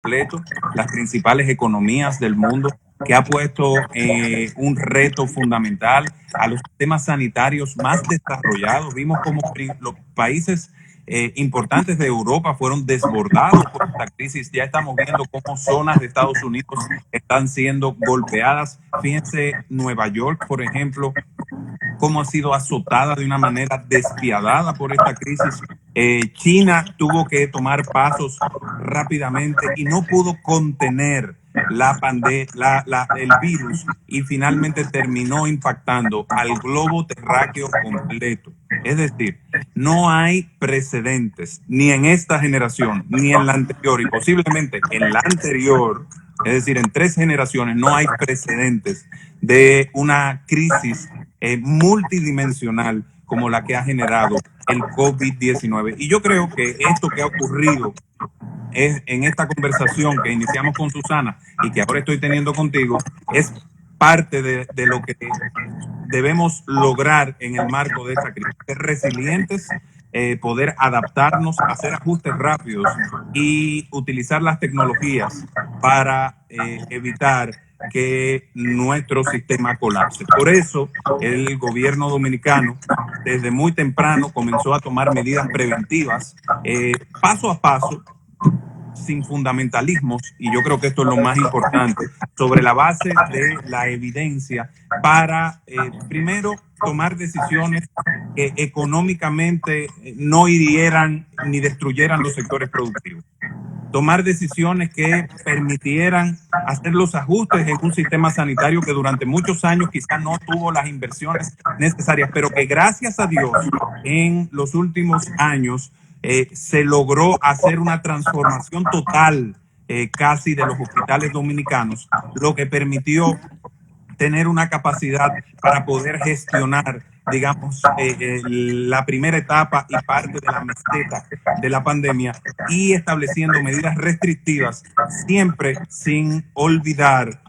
completo las principales economías del mundo, que ha puesto un reto fundamental a los sistemas sanitarios más desarrollados. Vimos como los países importantes de Europa fueron desbordados por esta crisis. Ya estamos viendo cómo zonas de Estados Unidos están siendo golpeadas. Fíjense, Nueva York, por ejemplo, cómo ha sido azotada de una manera despiadada por esta crisis. China tuvo que tomar pasos rápidamente y no pudo contener el virus, y finalmente terminó impactando al globo terráqueo completo. Es decir, no hay precedentes ni en esta generación ni en la anterior, y posiblemente en la anterior, es decir, en 3 generaciones, no hay precedentes de una crisis multidimensional como la que ha generado el COVID-19. Y yo creo que esto que ha ocurrido es, en esta conversación que iniciamos con Susana y que ahora estoy teniendo contigo, es parte de lo que debemos lograr en el marco de esta crisis. Ser resilientes, poder adaptarnos, hacer ajustes rápidos y utilizar las tecnologías para evitar que nuestro sistema colapse. Por eso el gobierno dominicano desde muy temprano comenzó a tomar medidas preventivas, paso a paso, sin fundamentalismos, y yo creo que esto es lo más importante, sobre la base de la evidencia, para primero tomar decisiones que económicamente no hirieran ni destruyeran los sectores productivos. Tomar decisiones que permitieran hacer los ajustes en un sistema sanitario que durante muchos años quizás no tuvo las inversiones necesarias, pero que gracias a Dios en los últimos años se logró hacer una transformación total casi de los hospitales dominicanos, lo que permitió tener una capacidad para poder gestionar, digamos, la primera etapa y parte de la meseta de la pandemia, y estableciendo medidas restrictivas, siempre sin olvidar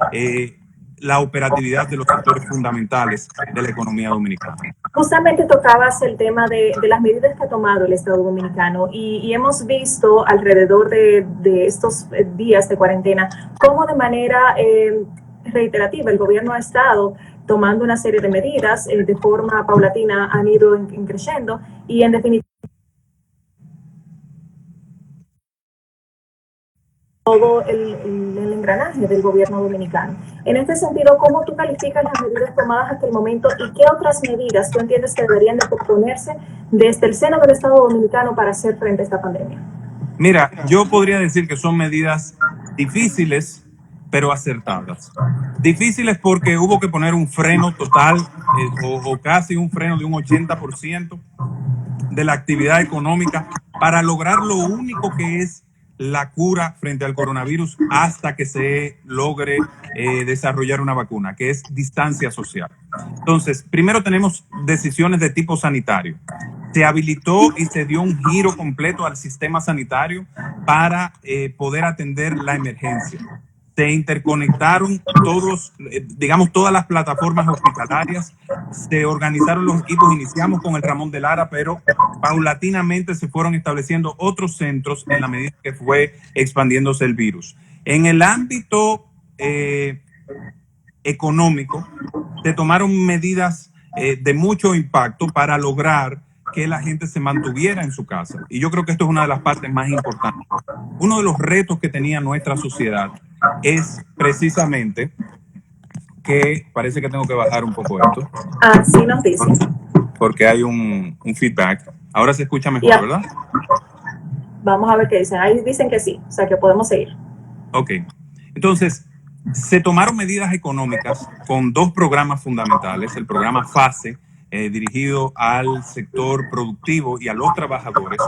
la operatividad de los sectores fundamentales de la economía dominicana. Justamente tocabas el tema de las medidas que ha tomado el Estado Dominicano y hemos visto alrededor de estos días de cuarentena cómo de manera reiterativa el gobierno ha estado tomando una serie de medidas de forma paulatina, han ido creciendo y en definitiva todo el engranaje del gobierno dominicano. En este sentido, ¿cómo tú calificas las medidas tomadas hasta el momento y qué otras medidas tú entiendes que deberían de proponerse desde el seno del Estado Dominicano para hacer frente a esta pandemia? Mira, yo podría decir que son medidas difíciles, pero acertadas. Difíciles porque hubo que poner un freno total o casi un freno de un 80% de la actividad económica para lograr lo único que es la cura frente al coronavirus hasta que se logre desarrollar una vacuna, que es distancia social. Entonces, primero tenemos decisiones de tipo sanitario. Se habilitó y se dio un giro completo al sistema sanitario para poder atender la emergencia. Se interconectaron todas las plataformas hospitalarias, se organizaron los equipos, iniciamos con el Ramón de Lara, pero paulatinamente se fueron estableciendo otros centros en la medida que fue expandiéndose el virus. En el ámbito económico, se tomaron medidas de mucho impacto para lograr que la gente se mantuviera en su casa. Y yo creo que esto es una de las partes más importantes. Uno de los retos que tenía nuestra sociedad es precisamente que, parece que tengo que bajar un poco esto. Sí nos dicen. Porque hay un feedback. Ahora se escucha mejor, ¿verdad? Vamos a ver qué dicen. Ahí dicen que sí, o sea que podemos seguir. Ok. Entonces, se tomaron medidas económicas con 2 programas fundamentales. El programa FASE, dirigido al sector productivo y a los trabajadores,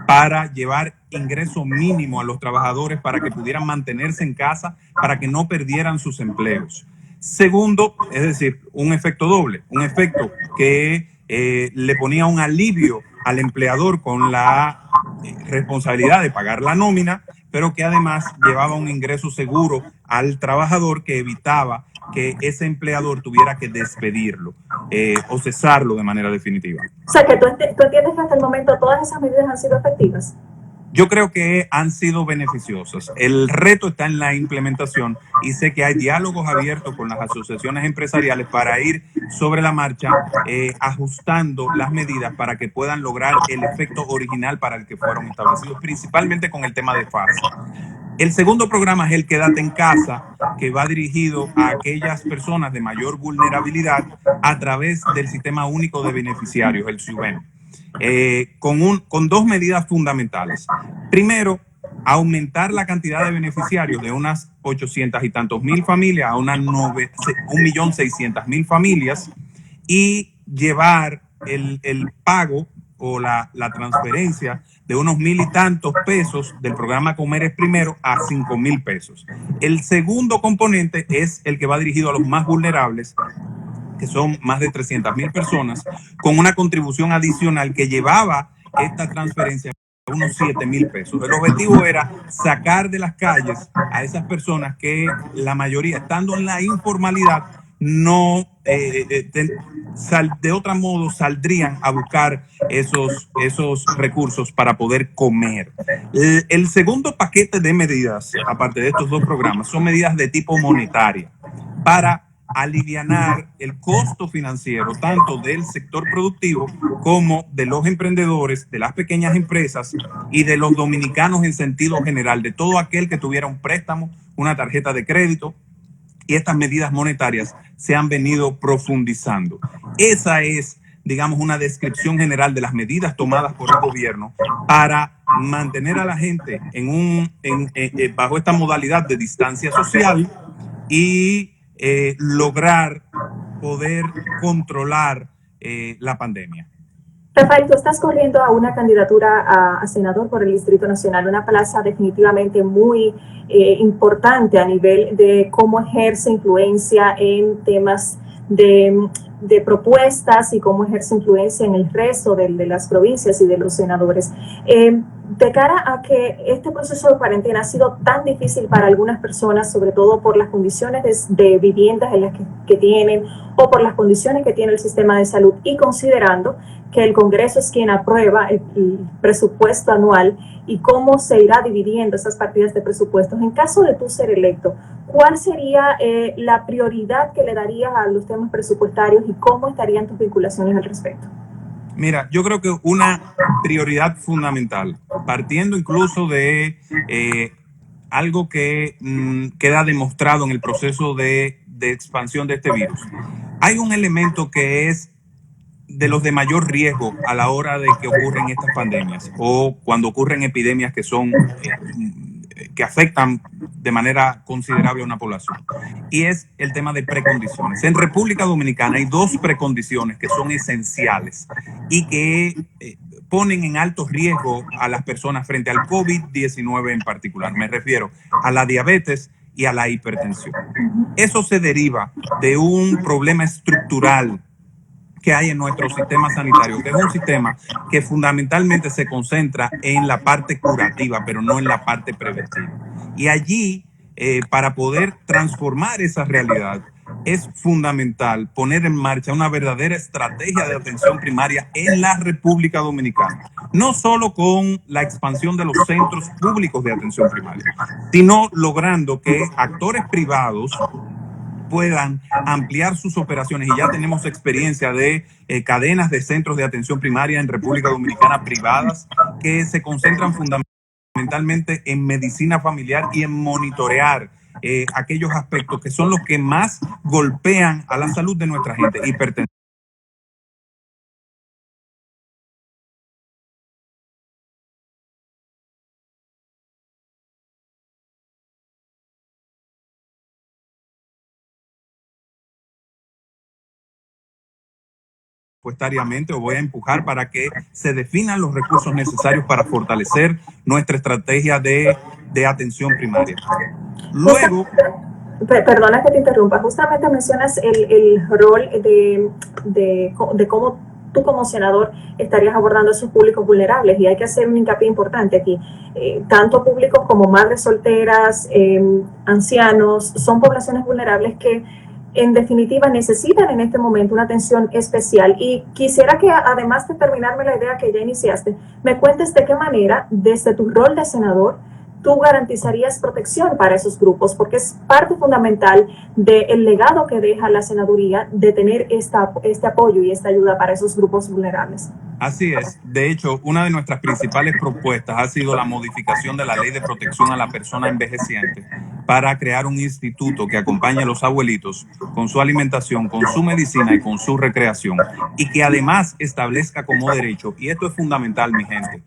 para llevar ingreso mínimo a los trabajadores para que pudieran mantenerse en casa, para que no perdieran sus empleos. Segundo, es decir, un efecto doble, un efecto que le ponía un alivio al empleador con la responsabilidad de pagar la nómina, pero que además llevaba un ingreso seguro al trabajador, que evitaba que ese empleador tuviera que despedirlo o cesarlo de manera definitiva. O sea, que tú entiendes que hasta el momento todas esas medidas han sido efectivas. Yo creo que han sido beneficiosas. El reto está en la implementación y sé que hay diálogos abiertos con las asociaciones empresariales para ir sobre la marcha ajustando las medidas para que puedan lograr el efecto original para el que fueron establecidos, principalmente con el tema de FASE. El segundo programa es el Quédate en Casa, que va dirigido a aquellas personas de mayor vulnerabilidad a través del Sistema Único de Beneficiarios, el SUBEN, con dos medidas fundamentales. Primero, aumentar la cantidad de beneficiarios de unas 800 y tantos mil familias a unas 1.600.000 familias y llevar el pago o la transferencia de unos 1.000 y tantos pesos del programa Comer es Primero a 5.000 pesos. El segundo componente es el que va dirigido a los más vulnerables, que son más de 300.000 personas, con una contribución adicional que llevaba esta transferencia a unos 7.000 pesos. El objetivo era sacar de las calles a esas personas que la mayoría, estando en la informalidad, no de otro modo saldrían a buscar esos recursos para poder comer. El segundo paquete de medidas, aparte de estos dos programas, son medidas de tipo monetaria para alivianar el costo financiero tanto del sector productivo como de los emprendedores, de las pequeñas empresas y de los dominicanos en sentido general, de todo aquel que tuviera un préstamo, una tarjeta de crédito. Y estas medidas monetarias se han venido profundizando. Esa es, digamos, una descripción general de las medidas tomadas por el gobierno para mantener a la gente bajo esta modalidad de distancia social y lograr poder controlar la pandemia. Rafael, tú estás corriendo a una candidatura a senador por el Distrito Nacional, una plaza definitivamente muy importante a nivel de cómo ejerce influencia en temas de propuestas y cómo ejerce influencia en el resto de las provincias y de los senadores. De cara a que este proceso de cuarentena ha sido tan difícil para algunas personas, sobre todo por las condiciones de viviendas en las que tienen o por las condiciones que tiene el sistema de salud, y considerando que el Congreso es quien aprueba el presupuesto anual y cómo se irá dividiendo esas partidas de presupuestos. En caso de tú ser electo, ¿cuál sería la prioridad que le darías a los temas presupuestarios y cómo estarían tus vinculaciones al respecto? Mira, yo creo que una prioridad fundamental, partiendo incluso de algo que queda demostrado en el proceso de expansión de este virus. Hay un elemento que es de los de mayor riesgo a la hora de que ocurren estas pandemias o cuando ocurren epidemias que afectan de manera considerable a una población. Y es el tema de precondiciones. En República Dominicana hay dos precondiciones que son esenciales y que ponen en alto riesgo a las personas frente al COVID-19 en particular. Me refiero a la diabetes y a la hipertensión. Eso se deriva de un problema estructural que hay en nuestro sistema sanitario, que es un sistema que fundamentalmente se concentra en la parte curativa, pero no en la parte preventiva. Y allí, para poder transformar esa realidad, es fundamental poner en marcha una verdadera estrategia de atención primaria en la República Dominicana. No solo con la expansión de los centros públicos de atención primaria, sino logrando que actores privados puedan ampliar sus operaciones. Y ya tenemos experiencia de cadenas de centros de atención primaria en República Dominicana privadas que se concentran fundamentalmente en medicina familiar y en monitorear aquellos aspectos que son los que más golpean a la salud de nuestra gente: hipertensión, o voy a empujar para que se definan los recursos necesarios para fortalecer nuestra estrategia de atención primaria. Luego, perdona que te interrumpa, justamente mencionas el rol de cómo tú como senador estarías abordando a esos públicos vulnerables, y hay que hacer un hincapié importante aquí. Tanto públicos como madres solteras, ancianos, son poblaciones vulnerables que en definitiva necesitan en este momento una atención especial. Y quisiera que, además de terminarme la idea que ya iniciaste, me cuentes de qué manera, desde tu rol de senador, tú garantizarías protección para esos grupos, porque es parte fundamental del legado que deja la senaduría de tener este apoyo y esta ayuda para esos grupos vulnerables. Así es. De hecho, una de nuestras principales propuestas ha sido la modificación de la Ley de Protección a la Persona Envejeciente para crear un instituto que acompañe a los abuelitos con su alimentación, con su medicina y con su recreación, y que además establezca como derecho, y esto es fundamental, mi gente,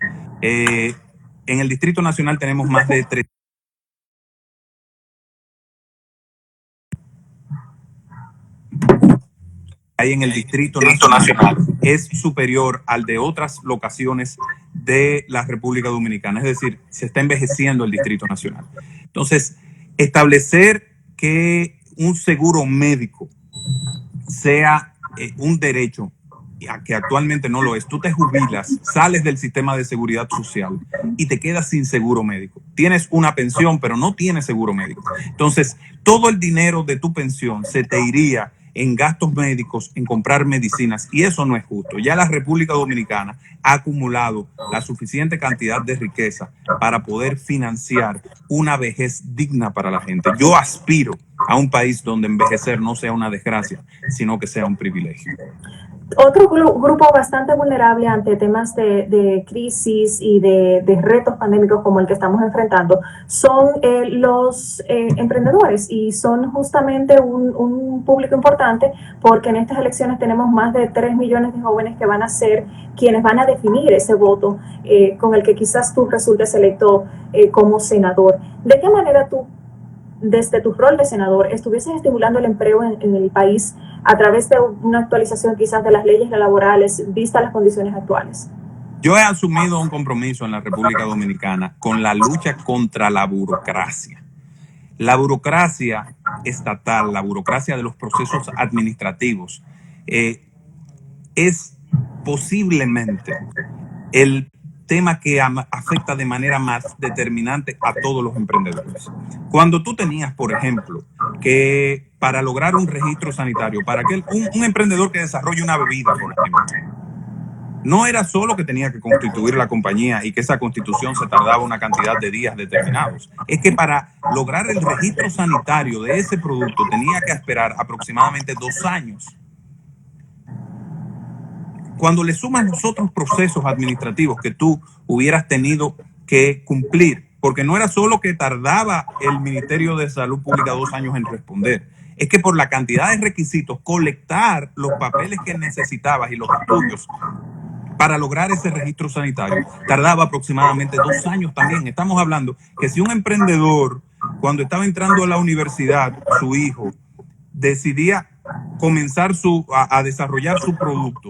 en el Distrito Nacional tenemos más de 3. Hay en el Distrito Nacional es superior al de otras locaciones de la República Dominicana. Es decir, se está envejeciendo el Distrito Nacional. Entonces, establecer que un seguro médico sea un derecho, que actualmente no lo es. Tú te jubilas, sales del sistema de seguridad social y te quedas sin seguro médico. Tienes una pensión, pero no tienes seguro médico. Entonces, todo el dinero de tu pensión se te iría en gastos médicos, en comprar medicinas, y eso no es justo. Ya la República Dominicana ha acumulado la suficiente cantidad de riqueza para poder financiar una vejez digna para la gente. Yo aspiro a un país donde envejecer no sea una desgracia, sino que sea un privilegio. Otro grupo bastante vulnerable ante temas de crisis y de retos pandémicos como el que estamos enfrentando son los emprendedores, y son justamente un público importante porque en estas elecciones tenemos más de 3 millones de jóvenes que van a ser quienes van a definir ese voto con el que quizás tú resultes electo como senador. ¿De qué manera tú, desde tu rol de senador, estuvieses estimulando el empleo en el país a través de una actualización quizás de las leyes laborales vistas las condiciones actuales? Yo he asumido un compromiso en la República Dominicana con la lucha contra la burocracia. La burocracia estatal, la burocracia de los procesos administrativos, es posiblemente el tema que afecta de manera más determinante a todos los emprendedores. Cuando tú tenías, por ejemplo, que para lograr un registro sanitario, para que un emprendedor que desarrolle una bebida, por ejemplo, no era solo que tenía que constituir la compañía y que esa constitución se tardaba una cantidad de días determinados. Es que para lograr el registro sanitario de ese producto tenía que esperar aproximadamente 2 años. Cuando le sumas los otros procesos administrativos que tú hubieras tenido que cumplir, porque no era solo que tardaba el Ministerio de Salud Pública 2 años en responder, es que por la cantidad de requisitos, colectar los papeles que necesitabas y los estudios para lograr ese registro sanitario tardaba aproximadamente 2 años también. Estamos hablando que si un emprendedor, cuando estaba entrando a la universidad, su hijo, decidía comenzar a desarrollar su producto,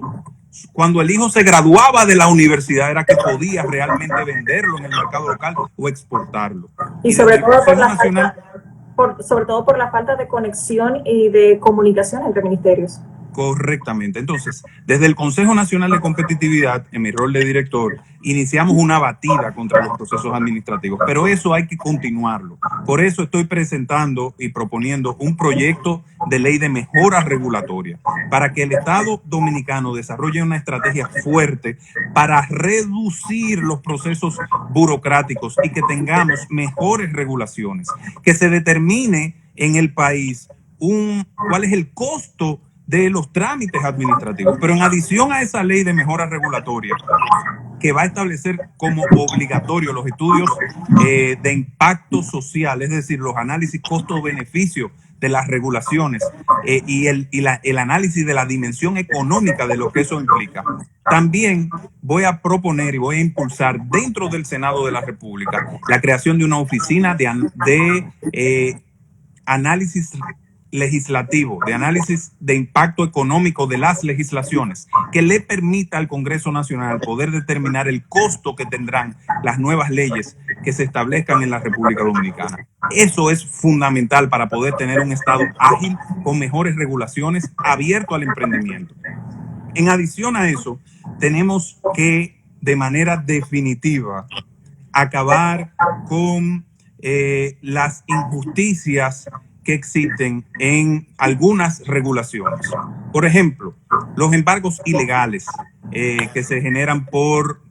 cuando el hijo se graduaba de la universidad era que podía realmente venderlo en el mercado local o exportarlo. Y sobre todo por la falta de conexión y de comunicación entre ministerios. Correctamente. Entonces, desde el Consejo Nacional de Competitividad, en mi rol de director, iniciamos una batida contra los procesos administrativos, pero eso hay que continuarlo. Por eso estoy presentando y proponiendo un proyecto de ley de mejora regulatoria para que el Estado dominicano desarrolle una estrategia fuerte para reducir los procesos burocráticos y que tengamos mejores regulaciones, que se determine en el país cuál es el costo de los trámites administrativos. Pero en adición a esa ley de mejora regulatoria, que va a establecer como obligatorio los estudios de impacto social, es decir, los análisis costo-beneficio de las regulaciones y el análisis de la dimensión económica de lo que eso implica. También voy a proponer y voy a impulsar dentro del Senado de la República la creación de una oficina de análisis legislativo, de análisis de impacto económico de las legislaciones, que le permita al Congreso Nacional poder determinar el costo que tendrán las nuevas leyes que se establezcan en la República Dominicana. Eso es fundamental para poder tener un Estado ágil, con mejores regulaciones, abierto al emprendimiento. En adición a eso, tenemos que, de manera definitiva, acabar con las injusticias que existen en algunas regulaciones. Por ejemplo, los embargos ilegales que se generan por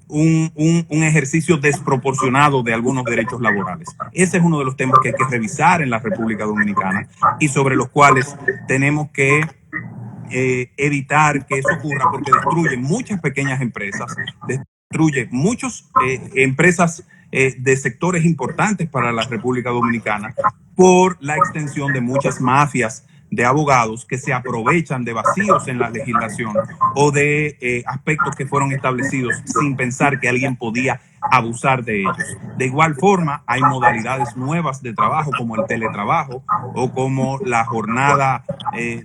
un ejercicio desproporcionado de algunos derechos laborales. Ese es uno de los temas que hay que revisar en la República Dominicana y sobre los cuales tenemos que evitar que eso ocurra, porque destruye muchas pequeñas empresas, destruye muchas empresas de sectores importantes para la República Dominicana por la extensión de muchas mafias de abogados que se aprovechan de vacíos en la legislación o de aspectos que fueron establecidos sin pensar que alguien podía abusar de ellos. De igual forma, hay modalidades nuevas de trabajo como el teletrabajo o como la jornada,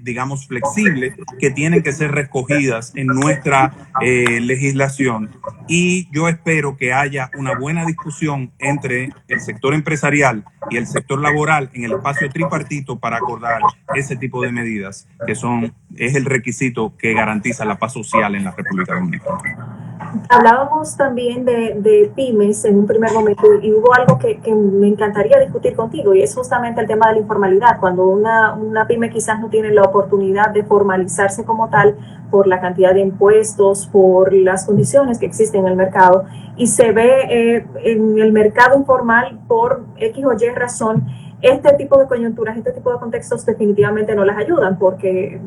digamos, flexible, que tienen que ser recogidas en nuestra legislación. Y yo espero que haya una buena discusión entre el sector empresarial y el sector laboral en el espacio tripartito para acordar ese tipo de medidas que es el requisito que garantiza la paz social en la República Dominicana. Hablábamos también de pymes en un primer momento y hubo algo que me encantaría discutir contigo y es justamente el tema de la informalidad. Cuando una pyme quizás no tiene la oportunidad de formalizarse como tal por la cantidad de impuestos, por las condiciones que existen en el mercado y se ve en el mercado informal por X o Y razón, este tipo de coyunturas, este tipo de contextos definitivamente no las ayudan porque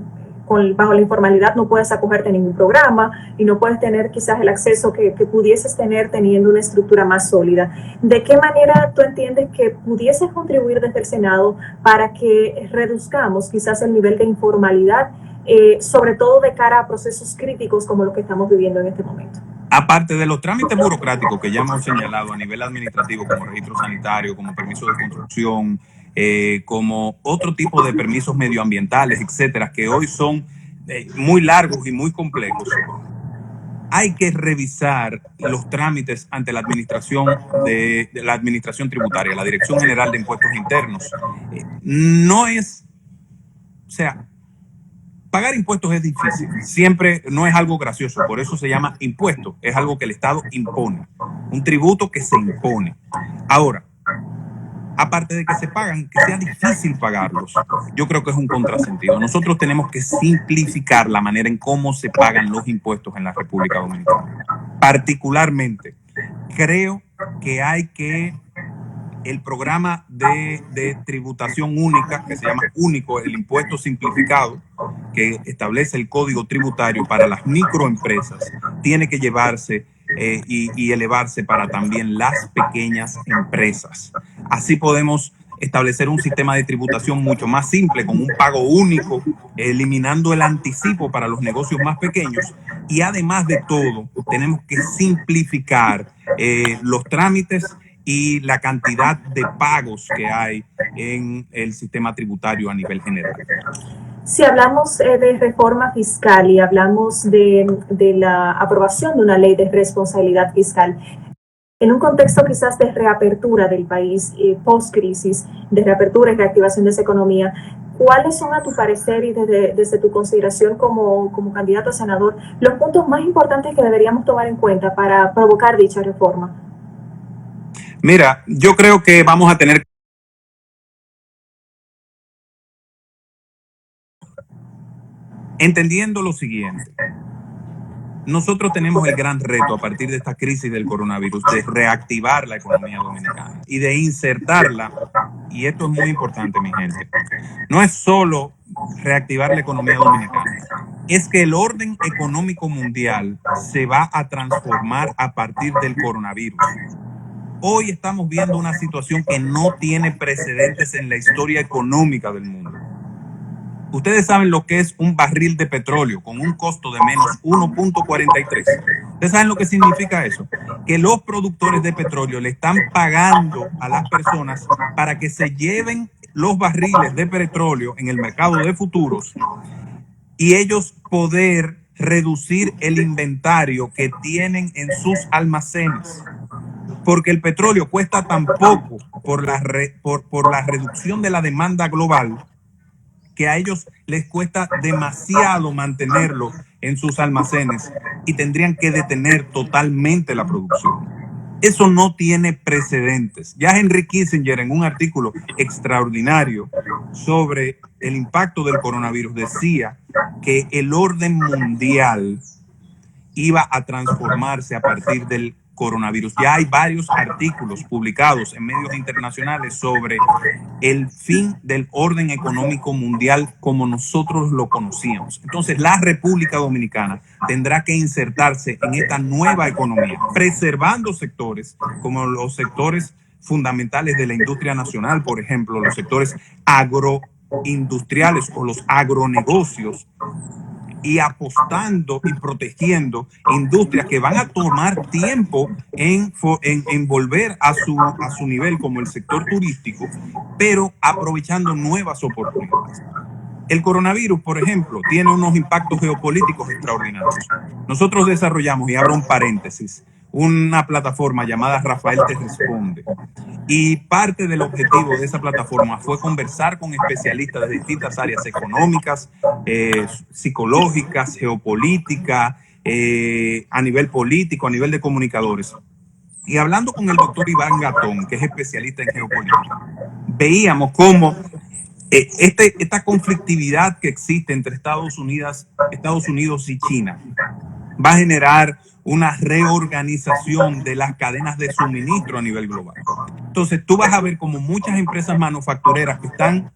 bajo la informalidad no puedes acogerte a ningún programa y no puedes tener quizás el acceso que pudieses tener teniendo una estructura más sólida. ¿De qué manera tú entiendes que pudieses contribuir desde el Senado para que reduzcamos quizás el nivel de informalidad, sobre todo de cara a procesos críticos como los que estamos viviendo en este momento? Aparte de los trámites burocráticos que ya hemos señalado a nivel administrativo, como registro sanitario, como permiso de construcción, como otro tipo de permisos medioambientales, etcétera, que hoy son muy largos y muy complejos, hay que revisar los trámites ante la administración de la administración tributaria, la Dirección General de Impuestos Internos. No es, o sea, pagar impuestos es difícil, siempre no es algo gracioso, por eso se llama impuesto, es algo que el Estado impone, un tributo que se impone. Ahora, aparte de que se pagan, que sea difícil pagarlos, yo creo que es un contrasentido. Nosotros tenemos que simplificar la manera en cómo se pagan los impuestos en la República Dominicana. Particularmente, creo que el programa de tributación única, que se llama único, el impuesto simplificado, que establece el código tributario para las microempresas, tiene que llevarse y elevarse para también las pequeñas empresas. Así podemos establecer un sistema de tributación mucho más simple, con un pago único, eliminando el anticipo para los negocios más pequeños. Y además de todo, tenemos que simplificar los trámites y la cantidad de pagos que hay en el sistema tributario a nivel general. Si hablamos de reforma fiscal y hablamos de la aprobación de una ley de responsabilidad fiscal, en un contexto quizás de reapertura del país, post-crisis, de reapertura y reactivación de esa economía, ¿cuáles son, a tu parecer y desde tu consideración como candidato a senador, los puntos más importantes que deberíamos tomar en cuenta para provocar dicha reforma? Mira, yo creo que vamos a tener entendiendo lo siguiente. Nosotros tenemos el gran reto a partir de esta crisis del coronavirus de reactivar la economía dominicana y de insertarla, y esto es muy importante, mi gente, no es solo reactivar la economía dominicana, es que el orden económico mundial se va a transformar a partir del coronavirus. Hoy estamos viendo una situación que no tiene precedentes en la historia económica del mundo. Ustedes saben lo que es un barril de petróleo con un costo de menos 1.43. ¿Ustedes saben lo que significa eso? Que los productores de petróleo le están pagando a las personas para que se lleven los barriles de petróleo en el mercado de futuros y ellos poder reducir el inventario que tienen en sus almacenes. Porque el petróleo cuesta tan poco por la reducción de la demanda global, que a ellos les cuesta demasiado mantenerlo en sus almacenes y tendrían que detener totalmente la producción. Eso no tiene precedentes. Ya Henry Kissinger, en un artículo extraordinario sobre el impacto del coronavirus, decía que el orden mundial iba a transformarse a partir del coronavirus. Ya hay varios artículos publicados en medios internacionales sobre el fin del orden económico mundial como nosotros lo conocíamos. Entonces, la República Dominicana tendrá que insertarse en esta nueva economía, preservando sectores como los sectores fundamentales de la industria nacional, por ejemplo, los sectores agroindustriales o los agronegocios, y apostando y protegiendo industrias que van a tomar tiempo en volver a su nivel, como el sector turístico, pero aprovechando nuevas oportunidades. El coronavirus, por ejemplo, tiene unos impactos geopolíticos extraordinarios. Nosotros desarrollamos, y abro un paréntesis, una plataforma llamada Rafael Te Responde. Y parte del objetivo de esa plataforma fue conversar con especialistas de distintas áreas económicas, psicológicas, geopolíticas, a nivel político, a nivel de comunicadores. Y hablando con el doctor Iván Gatón, que es especialista en geopolítica, veíamos cómo esta conflictividad que existe entre Estados Unidos y China va a generar una reorganización de las cadenas de suministro a nivel global. Entonces, tú vas a ver como muchas empresas manufactureras que están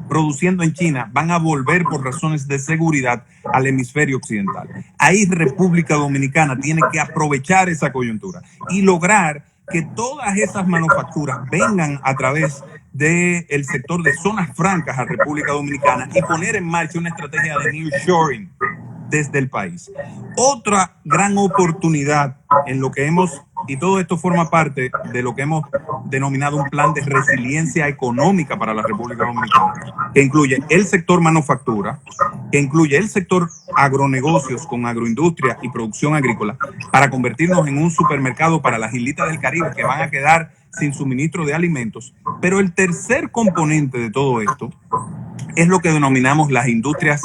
produciendo en China van a volver por razones de seguridad al hemisferio occidental. Ahí República Dominicana tiene que aprovechar esa coyuntura y lograr que todas esas manufacturas vengan a través del sector de zonas francas a República Dominicana y poner en marcha una estrategia de nearshoring desde el país. Otra gran oportunidad en lo que hemos, y todo esto forma parte de lo que hemos denominado un plan de resiliencia económica para la República Dominicana, que incluye el sector manufactura, que incluye el sector agronegocios con agroindustria y producción agrícola, para convertirnos en un supermercado para las islitas del Caribe que van a quedar sin suministro de alimentos. Pero el tercer componente de todo esto es lo que denominamos las industrias,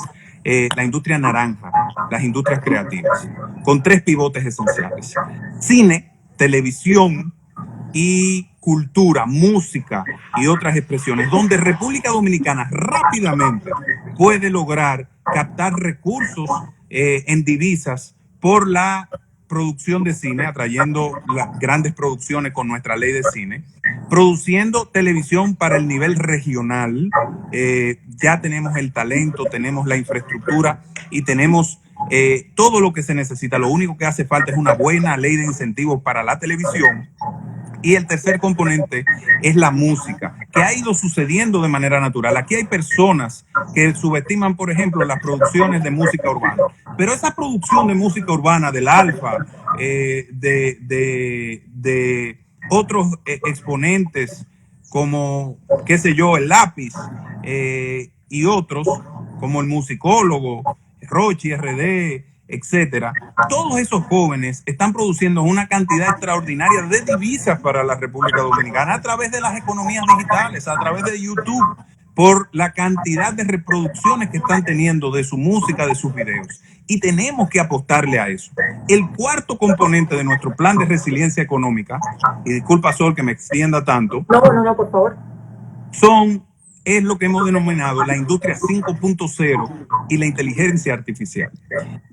la industria naranja, las industrias creativas, con tres pivotes esenciales: cine, televisión y cultura, música y otras expresiones, donde República Dominicana rápidamente puede lograr captar recursos en divisas por la producción de cine, atrayendo las grandes producciones con nuestra ley de cine, produciendo televisión para el nivel regional. Ya tenemos el talento, tenemos la infraestructura y tenemos todo lo que se necesita. Lo único que hace falta es una buena ley de incentivos para la televisión. Y el tercer componente es la música, que ha ido sucediendo de manera natural. Aquí hay personas que subestiman, por ejemplo, las producciones de música urbana. Pero esa producción de música urbana del Alfa, de otros exponentes como, qué sé yo, el Lápiz, y otros como el Musicólogo, Rochi RD, etcétera, todos esos jóvenes están produciendo una cantidad extraordinaria de divisas para la República Dominicana a través de las economías digitales, a través de YouTube, por la cantidad de reproducciones que están teniendo de su música, de sus videos. Y tenemos que apostarle a eso. El cuarto componente de nuestro plan de resiliencia económica, y disculpa Sol que me extienda tanto, No, por favor, es lo que hemos denominado la industria 5.0 y la inteligencia artificial.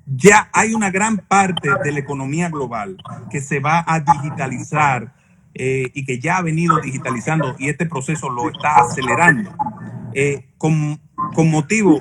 Ya hay una gran parte de la economía global que se va a digitalizar y que ya ha venido digitalizando, y este proceso lo está acelerando con motivo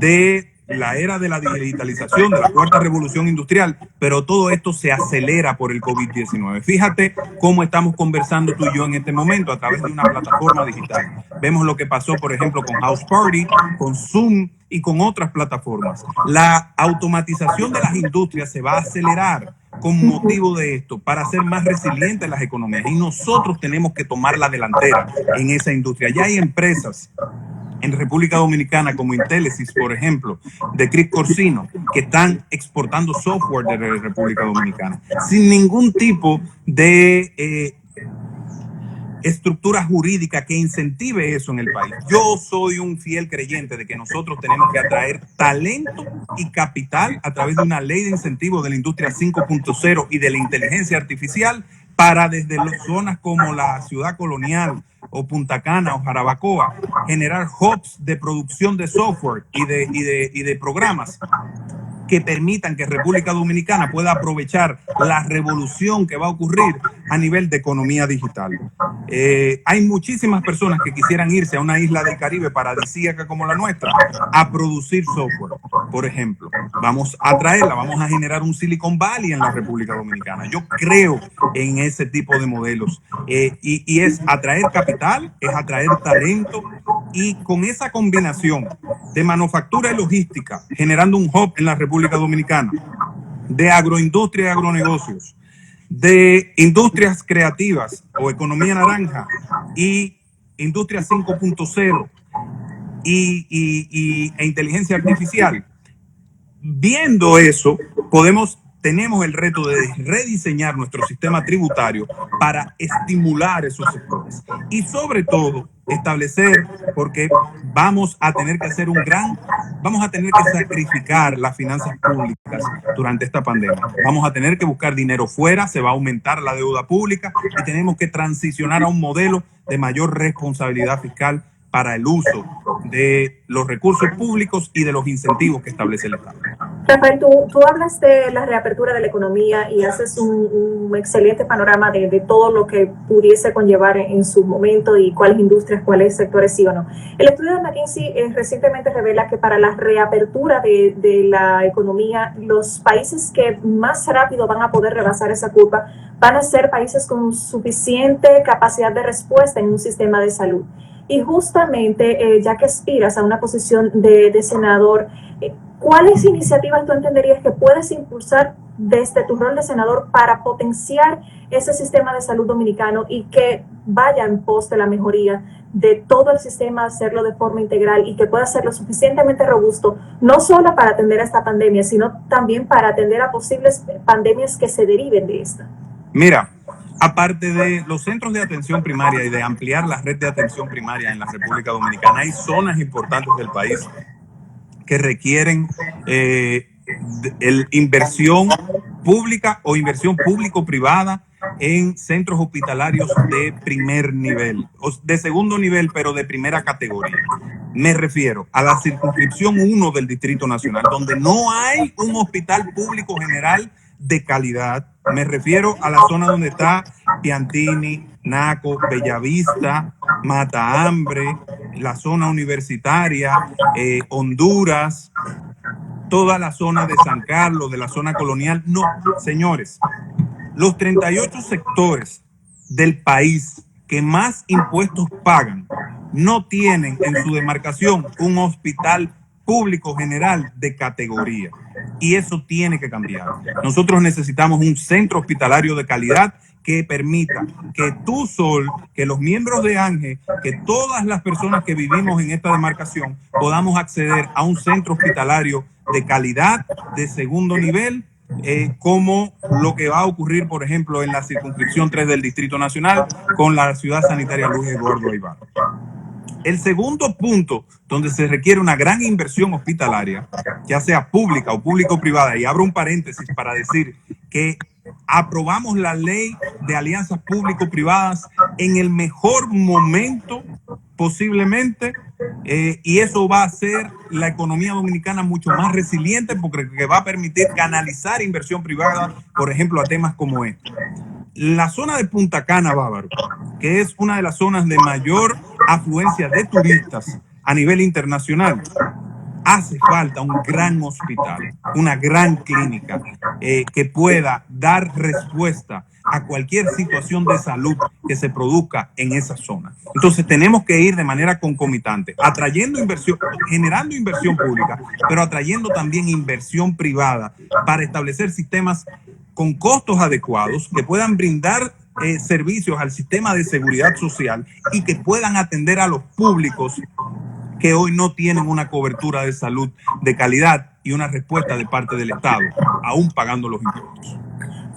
de la era de la digitalización, de la cuarta revolución industrial, pero todo esto se acelera por el COVID-19. Fíjate cómo estamos conversando tú y yo en este momento a través de una plataforma digital. Vemos lo que pasó, por ejemplo, con House Party, con Zoom y con otras plataformas. La automatización de las industrias se va a acelerar con motivo de esto para hacer más resilientes las economías, y nosotros tenemos que tomar la delantera en esa industria. Ya hay empresas en República Dominicana como Intelisys, por ejemplo, de Chris Corsino, que están exportando software de la República Dominicana sin ningún tipo de estructura jurídica que incentive eso en el país. Yo soy un fiel creyente de que nosotros tenemos que atraer talento y capital a través de una ley de incentivos de la industria 5.0 y de la inteligencia artificial para desde las zonas como la Ciudad Colonial o Punta Cana o Jarabacoa generar hubs de producción de software y de programas que permitan que República Dominicana pueda aprovechar la revolución que va a ocurrir a nivel de economía digital. Hay muchísimas personas que quisieran irse a una isla del Caribe paradisíaca como la nuestra a producir software, por ejemplo. Vamos a traerla, vamos a generar un Silicon Valley en la República Dominicana. Yo creo en ese tipo de modelos y es atraer capital, es atraer talento, y con esa combinación de manufactura y logística, generando un hub en la República Dominicana, de agroindustria y agronegocios, de industrias creativas o economía naranja y industria 5.0 e inteligencia artificial. Viendo eso, tenemos el reto de rediseñar nuestro sistema tributario para estimular esos sectores y sobre todo establecer, porque vamos a tener que sacrificar las finanzas públicas durante esta pandemia. Vamos a tener que buscar dinero fuera, se va a aumentar la deuda pública y tenemos que transicionar a un modelo de mayor responsabilidad fiscal para el uso de los recursos públicos y de los incentivos que establece el Estado. Rafael, tú hablas de la reapertura de la economía y haces un excelente panorama de todo lo que pudiese conllevar en su momento y cuáles industrias, cuáles sectores sí o no. El estudio de McKinsey recientemente revela que para la reapertura de la economía, los países que más rápido van a poder rebasar esa curva van a ser países con suficiente capacidad de respuesta en un sistema de salud. Y justamente, ya que aspiras a una posición de senador, ¿cuáles iniciativas tú entenderías que puedes impulsar desde tu rol de senador para potenciar ese sistema de salud dominicano y que vaya en pos de la mejoría de todo el sistema, hacerlo de forma integral y que pueda ser lo suficientemente robusto, no solo para atender a esta pandemia, sino también para atender a posibles pandemias que se deriven de esta? Mira, aparte de los centros de atención primaria y de ampliar la red de atención primaria en la República Dominicana, hay zonas importantes del país que requieren inversión pública o inversión público-privada en centros hospitalarios de primer nivel, o de segundo nivel, pero de primera categoría. Me refiero a la circunscripción 1 del Distrito Nacional, donde no hay un hospital público general de calidad. Me refiero a la zona donde está Piantini, Naco, Bellavista, Mata Hambre, la zona universitaria, Honduras, toda la zona de San Carlos, de la zona colonial. No, señores, los 38 sectores del país que más impuestos pagan no tienen en su demarcación un hospital público general de categoría. Y eso tiene que cambiar. Nosotros necesitamos un centro hospitalario de calidad que permita que tú, Sol, que los miembros de ANGE, que todas las personas que vivimos en esta demarcación podamos acceder a un centro hospitalario de calidad de segundo nivel, como lo que va a ocurrir, por ejemplo, en la circunscripción 3 del Distrito Nacional con la Ciudad Sanitaria Luis Eduardo Aybar. El segundo punto donde se requiere una gran inversión hospitalaria, ya sea pública o público-privada, y abro un paréntesis para decir que aprobamos la ley de alianzas público-privadas en el mejor momento posiblemente, y eso va a hacer la economía dominicana mucho más resiliente porque va a permitir canalizar inversión privada, por ejemplo, a temas como este. La zona de Punta Cana, Bávaro, que es una de las zonas de mayor afluencia de turistas a nivel internacional, hace falta un gran hospital, una gran clínica que pueda dar respuesta a cualquier situación de salud que se produzca en esa zona. Entonces tenemos que ir de manera concomitante, atrayendo inversión, generando inversión pública, pero atrayendo también inversión privada para establecer sistemas con costos adecuados que puedan brindar servicios al sistema de seguridad social y que puedan atender a los públicos que hoy no tienen una cobertura de salud de calidad y una respuesta de parte del Estado, aún pagando los impuestos.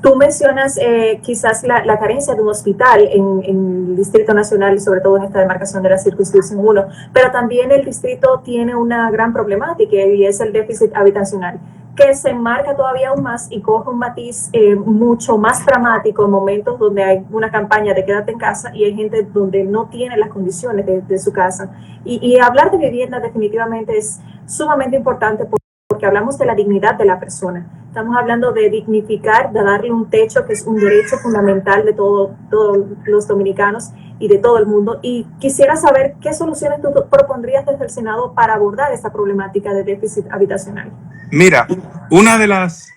Tú mencionas quizás la carencia de un hospital en el Distrito Nacional, sobre todo en esta demarcación de la circunscripción 1, pero también el distrito tiene una gran problemática y es el déficit habitacional. que se enmarca todavía aún más y coge un matiz mucho más dramático en momentos donde hay una campaña de quédate en casa y hay gente donde no tiene las condiciones de su casa. Y hablar de vivienda definitivamente es sumamente importante porque hablamos de la dignidad de la persona. Estamos hablando de dignificar, de darle un techo que es un derecho fundamental de todos los dominicanos y de todo el mundo. Y quisiera saber qué soluciones tú propondrías desde el Senado para abordar esta problemática de déficit habitacional. Mira, una de las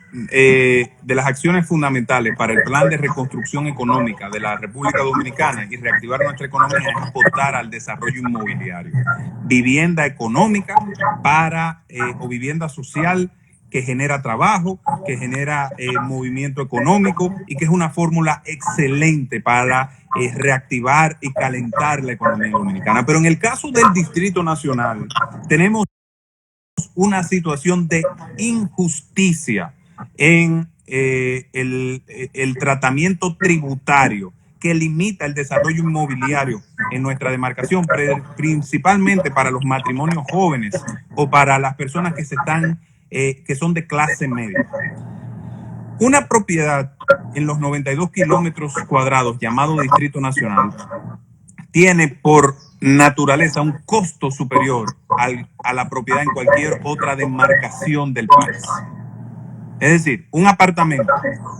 acciones fundamentales para el plan de reconstrucción económica de la República Dominicana y reactivar nuestra economía es apostar al desarrollo inmobiliario. Vivienda económica o vivienda social que genera trabajo, que genera movimiento económico y que es una fórmula excelente para reactivar y calentar la economía dominicana. Pero en el caso del Distrito Nacional, tenemos una situación de injusticia en el tratamiento tributario que limita el desarrollo inmobiliario en nuestra demarcación, principalmente para los matrimonios jóvenes o para las personas que son de clase media. Una propiedad en los 92 kilómetros cuadrados llamado Distrito Nacional tiene por naturaleza un costo superior a la propiedad en cualquier otra demarcación del país. Es decir, un apartamento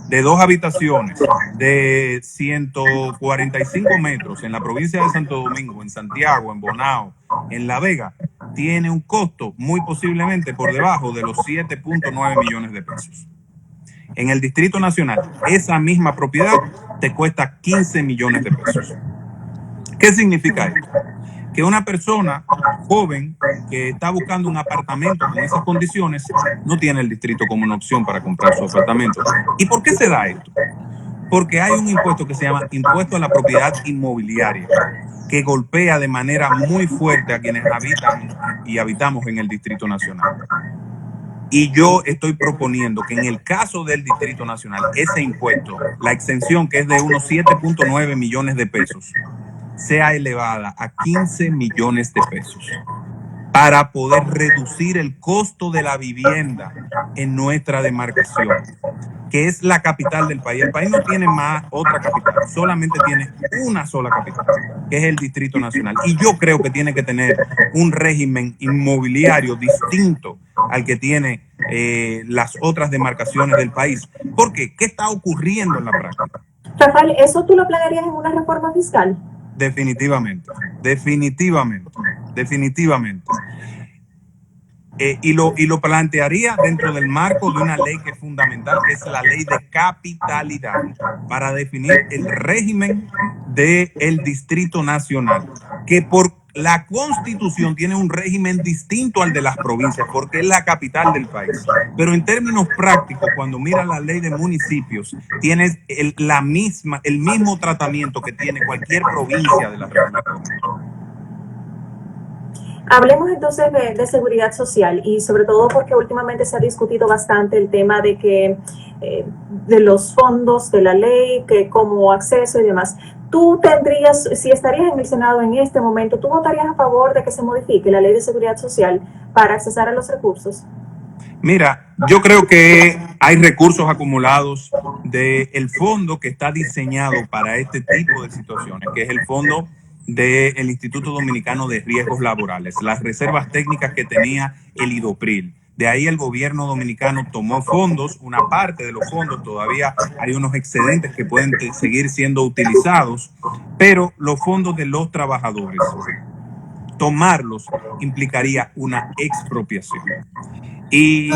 de 2 habitaciones de 145 metros en la provincia de Santo Domingo, en Santiago, en Bonao, en La Vega, tiene un costo muy posiblemente por debajo de los 7.9 millones de pesos. En el Distrito Nacional, esa misma propiedad te cuesta 15 millones de pesos. ¿Qué significa esto? Que una persona joven que está buscando un apartamento con esas condiciones no tiene el distrito como una opción para comprar su apartamento. ¿Y por qué se da esto? Porque hay un impuesto que se llama impuesto a la propiedad inmobiliaria, que golpea de manera muy fuerte a quienes habitan y habitamos en el Distrito Nacional. Y yo estoy proponiendo que en el caso del Distrito Nacional, ese impuesto, la exención que es de unos 7.9 millones de pesos, sea elevada a 15 millones de pesos para poder reducir el costo de la vivienda en nuestra demarcación, que es la capital del país. El país no tiene más otra capital, solamente tiene una sola capital, que es el Distrito Nacional. Y yo creo que tiene que tener un régimen inmobiliario distinto al que tiene las otras demarcaciones del país. ¿Por qué? ¿Qué está ocurriendo en la práctica? Rafael, ¿eso tú lo planearías en una reforma fiscal? Definitivamente. Y lo plantearía dentro del marco de una ley que es fundamental, que es la ley de capitalidad, para definir el régimen del Distrito Nacional, que por la Constitución tiene un régimen distinto al de las provincias, porque es la capital del país. Pero en términos prácticos, cuando miras la ley de municipios, tienes el mismo tratamiento que tiene cualquier provincia de la República Dominicana. Hablemos entonces de seguridad social y sobre todo porque últimamente se ha discutido bastante el tema de que de los fondos de la ley, que como acceso y demás. Tú tendrías, si estarías en el Senado en este momento, ¿tú votarías a favor de que se modifique la ley de seguridad social para accesar a los recursos? Mira, yo creo que hay recursos acumulados del fondo que está diseñado para este tipo de situaciones, que es el fondo del Instituto Dominicano de Riesgos Laborales, las reservas técnicas que tenía el IDOPRIL. De ahí el gobierno dominicano tomó fondos, una parte de los fondos, todavía hay unos excedentes que pueden seguir siendo utilizados, pero los fondos de los trabajadores, tomarlos implicaría una expropiación. Y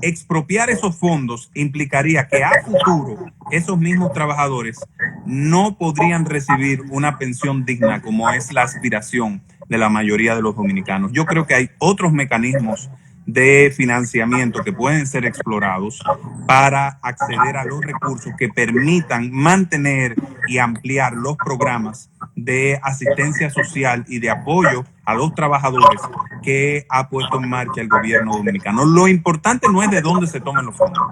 expropiar esos fondos implicaría que a futuro esos mismos trabajadores no podrían recibir una pensión digna como es la aspiración de la mayoría de los dominicanos. Yo creo que hay otros mecanismos de financiamiento que pueden ser explorados para acceder a los recursos que permitan mantener y ampliar los programas de asistencia social y de apoyo a los trabajadores que ha puesto en marcha el gobierno dominicano. Lo importante no es de dónde se tomen los fondos.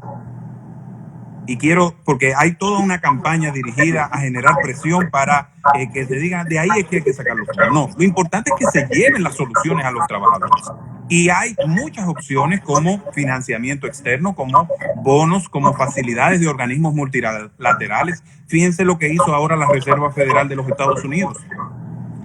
Y porque hay toda una campaña dirigida a generar presión para que se diga, de ahí es que hay que sacar los fondos. No, lo importante es que se lleven las soluciones a los trabajadores. Y hay muchas opciones como financiamiento externo, como bonos, como facilidades de organismos multilaterales. Fíjense lo que hizo ahora la Reserva Federal de los Estados Unidos.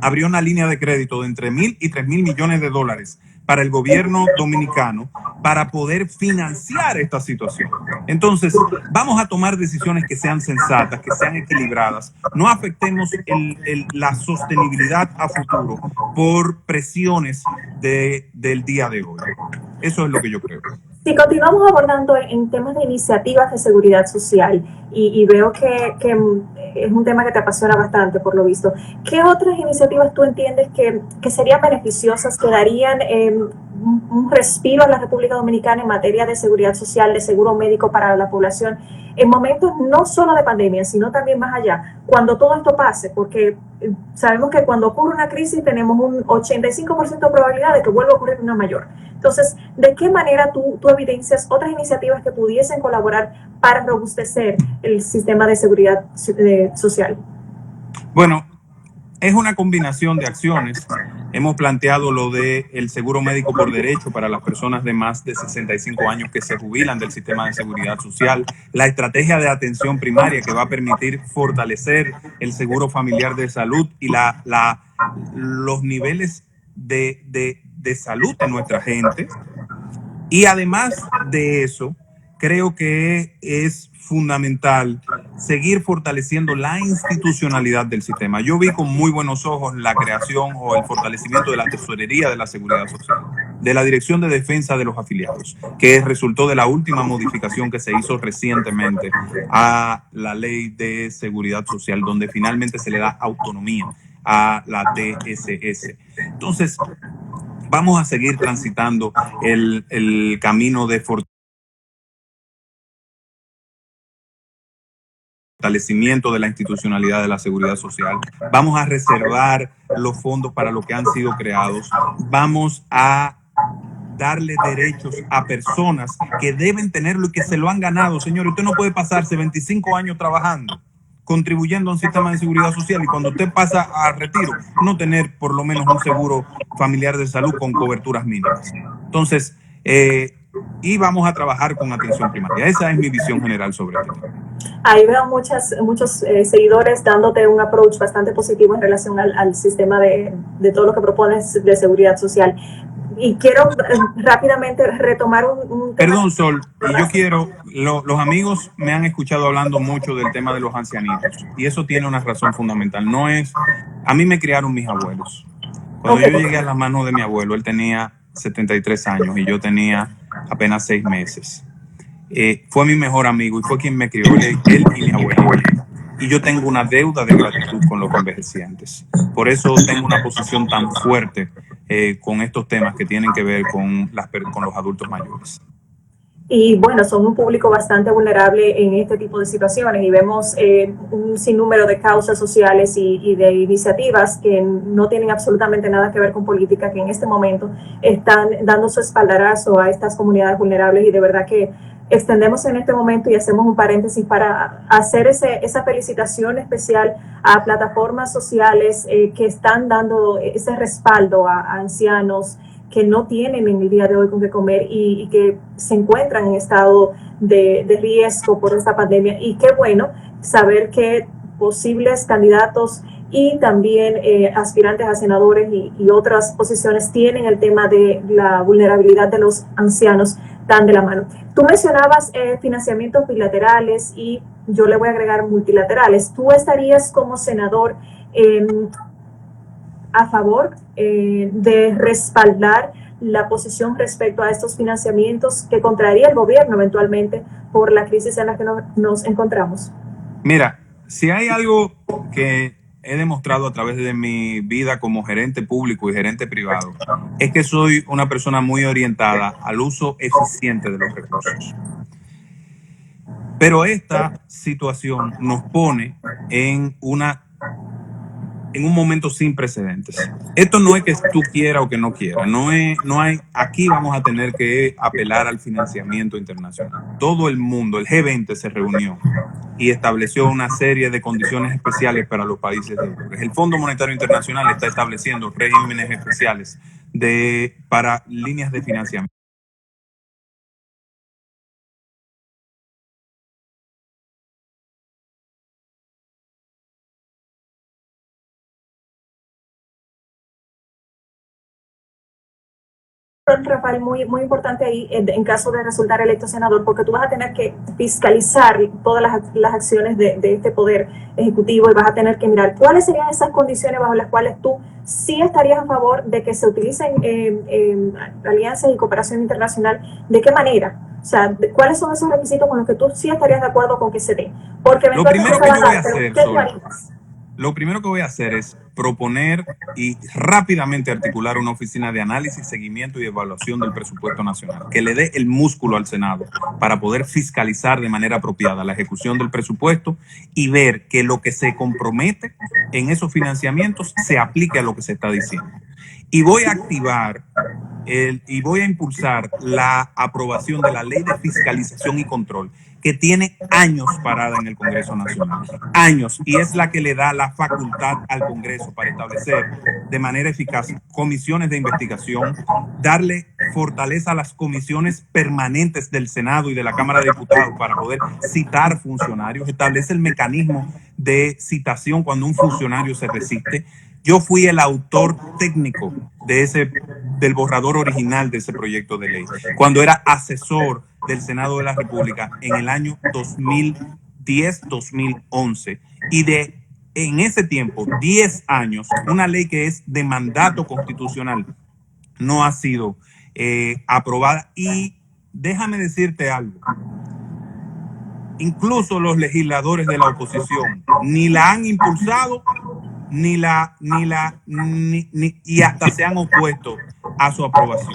Abrió una línea de crédito de entre 1.000 y 3.000 millones de dólares para el gobierno dominicano para poder financiar esta situación. Entonces, vamos a tomar decisiones que sean sensatas, que sean equilibradas. No afectemos la sostenibilidad a futuro por presiones del día de hoy. Eso es lo que yo creo. Si continuamos abordando en temas de iniciativas de seguridad social, y veo que es un tema que te apasiona bastante, por lo visto, ¿qué otras iniciativas tú entiendes que serían beneficiosas, que darían un respiro a la República Dominicana en materia de seguridad social, de seguro médico para la población, en momentos no solo de pandemia, sino también más allá, cuando todo esto pase? Porque sabemos que cuando ocurre una crisis tenemos un 85% de probabilidad de que vuelva a ocurrir una mayor. Entonces, ¿de qué manera tú evidencias otras iniciativas que pudiesen colaborar para robustecer el sistema de seguridad social? Bueno, es una combinación de acciones. Hemos planteado lo del seguro médico por derecho para las personas de más de 65 años que se jubilan del sistema de seguridad social, la estrategia de atención primaria que va a permitir fortalecer el seguro familiar de salud y los niveles de salud de nuestra gente. Y además de eso, creo que es fundamental seguir fortaleciendo la institucionalidad del sistema. Yo vi con muy buenos ojos la creación o el fortalecimiento de la tesorería de la seguridad social, de la Dirección de Defensa de los Afiliados, que resultó de la última modificación que se hizo recientemente a la Ley de Seguridad Social, donde finalmente se le da autonomía a la DSS. Entonces, vamos a seguir transitando el camino de fortalecimiento de la institucionalidad de la seguridad social. Vamos a reservar los fondos para lo que han sido creados. Vamos a darle derechos a personas que deben tenerlo y que se lo han ganado. Señor, usted no puede pasarse 25 años trabajando, contribuyendo a un sistema de seguridad social, y cuando usted pasa a retiro, no tener por lo menos un seguro familiar de salud con coberturas mínimas. Entonces, y vamos a trabajar con atención primaria. Esa es mi visión general sobre esto. Ahí veo muchos seguidores dándote un approach bastante positivo en relación al sistema de todo lo que propones de seguridad social. Y quiero rápidamente retomar un tema. Perdón, Sol, y yo quiero, los amigos me han escuchado hablando mucho del tema de los ancianitos, y eso tiene una razón fundamental. No es, a mí me criaron mis abuelos. Cuando yo llegué a las manos de mi abuelo, él tenía 73 años y yo tenía apenas 6 meses. Fue mi mejor amigo y fue quien me crió, él y mi abuelo. Y yo tengo una deuda de gratitud con los envejecientes. Por eso tengo una posición tan fuerte con estos temas que tienen que ver con los adultos mayores. Y bueno, son un público bastante vulnerable en este tipo de situaciones, y vemos un sinnúmero de causas sociales y de iniciativas que no tienen absolutamente nada que ver con política, que en este momento están dando su espaldarazo a estas comunidades vulnerables, y de verdad que extendemos en este momento y hacemos un paréntesis para hacer esa felicitación especial a plataformas sociales que están dando ese respaldo a ancianos que no tienen en el día de hoy con qué comer y que se encuentran en estado de riesgo por esta pandemia. Y qué bueno saber que posibles candidatos y también aspirantes a senadores y otras posiciones tienen el tema de la vulnerabilidad de los ancianos tan de la mano. Tú mencionabas financiamientos bilaterales, y yo le voy a agregar multilaterales. ¿Tú estarías como senador a favor de respaldar la posición respecto a estos financiamientos que contraería el gobierno eventualmente por la crisis en la que nos encontramos? Mira, si hay algo que he demostrado a través de mi vida como gerente público y gerente privado, es que soy una persona muy orientada al uso eficiente de los recursos. Pero esta situación nos pone en un momento sin precedentes. Esto no es que tú quieras o que no quieras. Aquí vamos a tener que apelar al financiamiento internacional. Todo el mundo, el G20 se reunió y estableció una serie de condiciones especiales para los países deudores. El Fondo Monetario Internacional está estableciendo regímenes especiales para líneas de financiamiento. Rafael, muy importante ahí en caso de resultar electo senador, porque tú vas a tener que fiscalizar todas las acciones de este poder ejecutivo y vas a tener que mirar cuáles serían esas condiciones bajo las cuales tú sí estarías a favor de que se utilicen alianzas y cooperación internacional. ¿De qué manera? O sea, ¿cuáles son esos requisitos con los que tú sí estarías de acuerdo con que se den? Porque Lo primero que yo voy a hacer, ¿qué tú harías? Lo primero que voy a hacer es proponer y rápidamente articular una oficina de análisis, seguimiento y evaluación del presupuesto nacional, que le dé el músculo al Senado para poder fiscalizar de manera apropiada la ejecución del presupuesto y ver que lo que se compromete en esos financiamientos se aplique a lo que se está diciendo. Y voy a activar y voy a impulsar la aprobación de la Ley de Fiscalización y Control, que tiene años parada en el Congreso Nacional, años, y es la que le da la facultad al Congreso para establecer de manera eficaz comisiones de investigación, darle fortaleza a las comisiones permanentes del Senado y de la Cámara de Diputados para poder citar funcionarios, establece el mecanismo de citación cuando un funcionario se resiste. Yo fui el autor técnico del borrador original de ese proyecto de ley, cuando era asesor del Senado de la República en el año 2010-2011. Y en ese tiempo, 10 años, una ley que es de mandato constitucional no ha sido aprobada. Y déjame decirte algo. Incluso los legisladores de la oposición ni la han impulsado y hasta se han opuesto a su aprobación.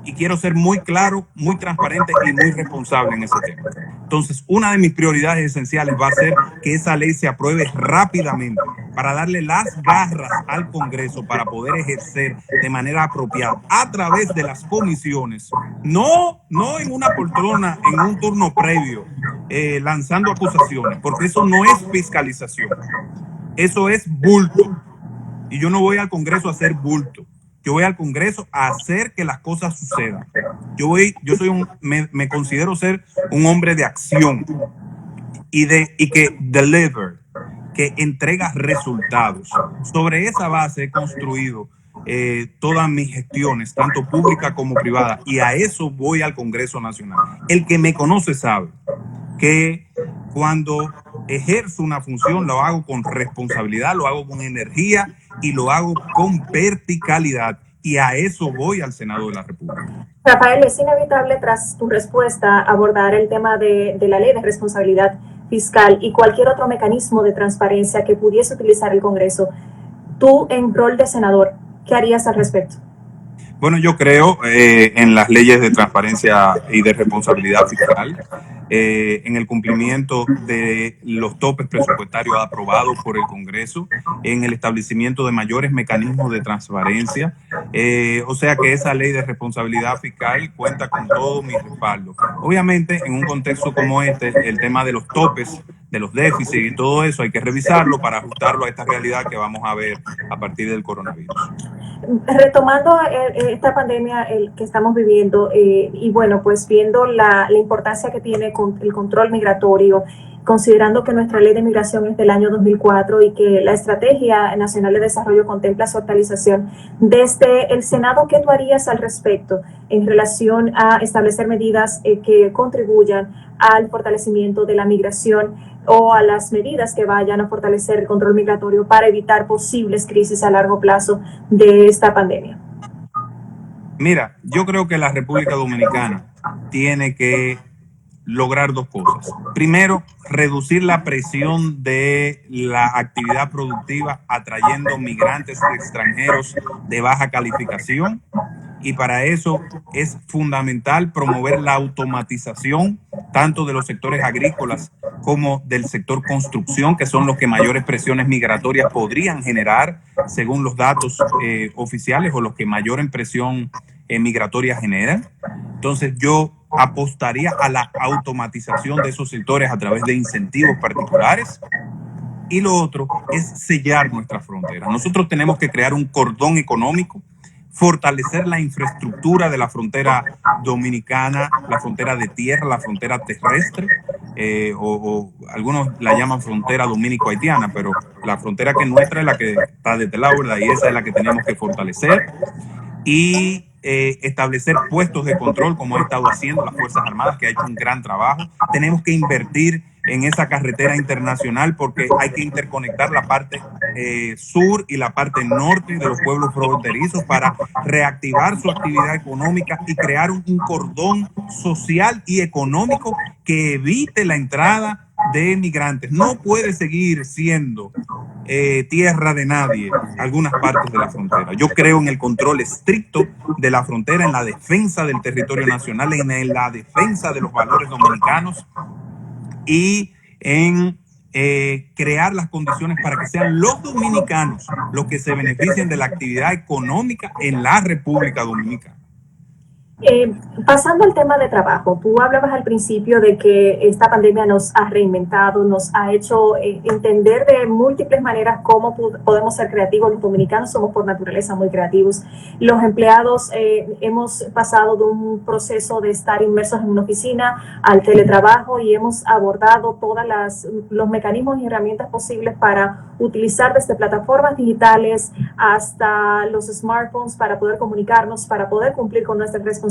Y quiero ser muy claro, muy transparente y muy responsable en ese tema. Entonces, una de mis prioridades esenciales va a ser que esa ley se apruebe rápidamente para darle las garras al Congreso para poder ejercer de manera apropiada a través de las comisiones, no en una poltrona, en un turno previo, lanzando acusaciones, porque eso no es fiscalización. Eso es bulto. Y yo no voy al Congreso a hacer bulto. Yo voy al Congreso a hacer que las cosas sucedan. Me considero ser un hombre de acción y que deliver, que entrega resultados. Sobre esa base he construido todas mis gestiones, tanto públicas como privadas, y a eso voy al Congreso Nacional. El que me conoce sabe que cuando ejerzo una función lo hago con responsabilidad, lo hago con energía y lo hago con verticalidad, y a eso voy al Senado de la República. Rafael, es inevitable tras tu respuesta abordar el tema de la ley de responsabilidad fiscal y cualquier otro mecanismo de transparencia que pudiese utilizar el Congreso. Tú, en rol de senador, ¿qué harías al respecto? Bueno, yo creo en las leyes de transparencia y de responsabilidad fiscal, en el cumplimiento de los topes presupuestarios aprobados por el Congreso, en el establecimiento de mayores mecanismos de transparencia. O sea que esa ley de responsabilidad fiscal cuenta con todo mi respaldo. Obviamente, en un contexto como este, el tema de los topes, de los déficits y todo eso, hay que revisarlo para ajustarlo a esta realidad que vamos a ver a partir del coronavirus. Retomando esta pandemia que estamos viviendo y bueno, pues viendo la importancia que tiene con el control migratorio, considerando que nuestra ley de migración es del año 2004 y que la Estrategia Nacional de Desarrollo contempla su actualización, desde el Senado, ¿qué tú harías al respecto en relación a establecer medidas que contribuyan al fortalecimiento de la migración o a las medidas que vayan a fortalecer el control migratorio para evitar posibles crisis a largo plazo de esta pandemia? Mira, yo creo que la República Dominicana tiene que lograr dos cosas. Primero, reducir la presión de la actividad productiva atrayendo migrantes extranjeros de baja calificación, y para eso es fundamental promover la automatización tanto de los sectores agrícolas como del sector construcción, que son los que mayores presiones migratorias podrían generar según los datos oficiales, o los que mayor presión migratoria generan. Entonces yo apostaría a la automatización de esos sectores a través de incentivos particulares. Y lo otro es sellar nuestras fronteras. Nosotros tenemos que crear un cordón económico fortalecer la infraestructura de la frontera dominicana, la frontera de tierra, la frontera terrestre, o algunos la llaman frontera dominico-haitiana, pero la frontera que es nuestra es la que está desde la ¿verdad? Y esa es la que tenemos que fortalecer y establecer puestos de control como ha estado haciendo las Fuerzas Armadas, que ha hecho un gran trabajo. Tenemos que invertir en esa carretera internacional porque hay que interconectar la parte sur y la parte norte de los pueblos fronterizos para reactivar su actividad económica y crear un cordón social y económico que evite la entrada de migrantes. No puede seguir siendo tierra de nadie algunas partes de la frontera. Yo creo en el control estricto de la frontera, en la defensa del territorio nacional, en la defensa de los valores dominicanos y en crear las condiciones para que sean los dominicanos los que se beneficien de la actividad económica en la República Dominicana. Pasando al tema de trabajo, tú hablabas al principio de que esta pandemia nos ha reinventado, nos ha hecho entender de múltiples maneras cómo podemos ser creativos. Los dominicanos somos por naturaleza muy creativos. Los empleados hemos pasado de un proceso de estar inmersos en una oficina al teletrabajo y hemos abordado todos los mecanismos y herramientas posibles para utilizar desde plataformas digitales hasta los smartphones para poder comunicarnos, para poder cumplir con nuestras responsabilidades.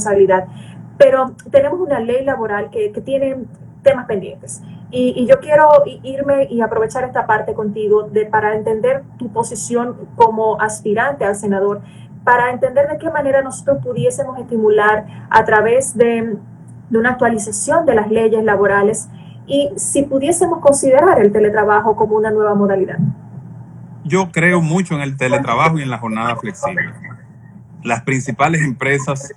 Pero tenemos una ley laboral que tiene temas pendientes. Y yo quiero irme y aprovechar esta parte contigo para entender tu posición como aspirante al senador, para entender de qué manera nosotros pudiésemos estimular a través de una actualización de las leyes laborales y si pudiésemos considerar el teletrabajo como una nueva modalidad. Yo creo mucho en el teletrabajo y en la jornada flexible. Las principales empresas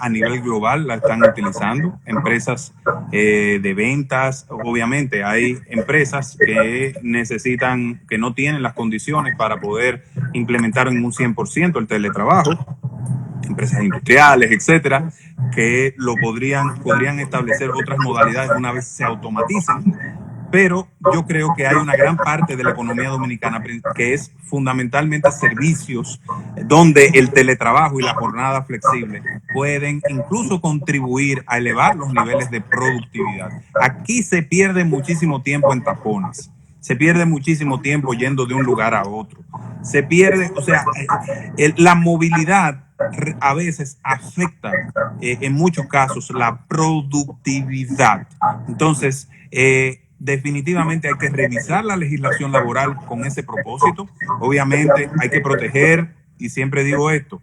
a nivel global la están utilizando, empresas de ventas. Obviamente hay empresas que necesitan, que no tienen las condiciones para poder implementar en un 100% el teletrabajo, empresas industriales, etcétera, que lo podrían establecer otras modalidades una vez se automaticen. Pero yo creo que hay una gran parte de la economía dominicana que es fundamentalmente servicios, donde el teletrabajo y la jornada flexible pueden incluso contribuir a elevar los niveles de productividad. Aquí se pierde muchísimo tiempo en tapones, se pierde muchísimo tiempo yendo de un lugar a otro, se pierde, o sea, la movilidad a veces afecta en muchos casos la productividad. Entonces, definitivamente hay que revisar la legislación laboral con ese propósito. Obviamente hay que proteger, y siempre digo esto,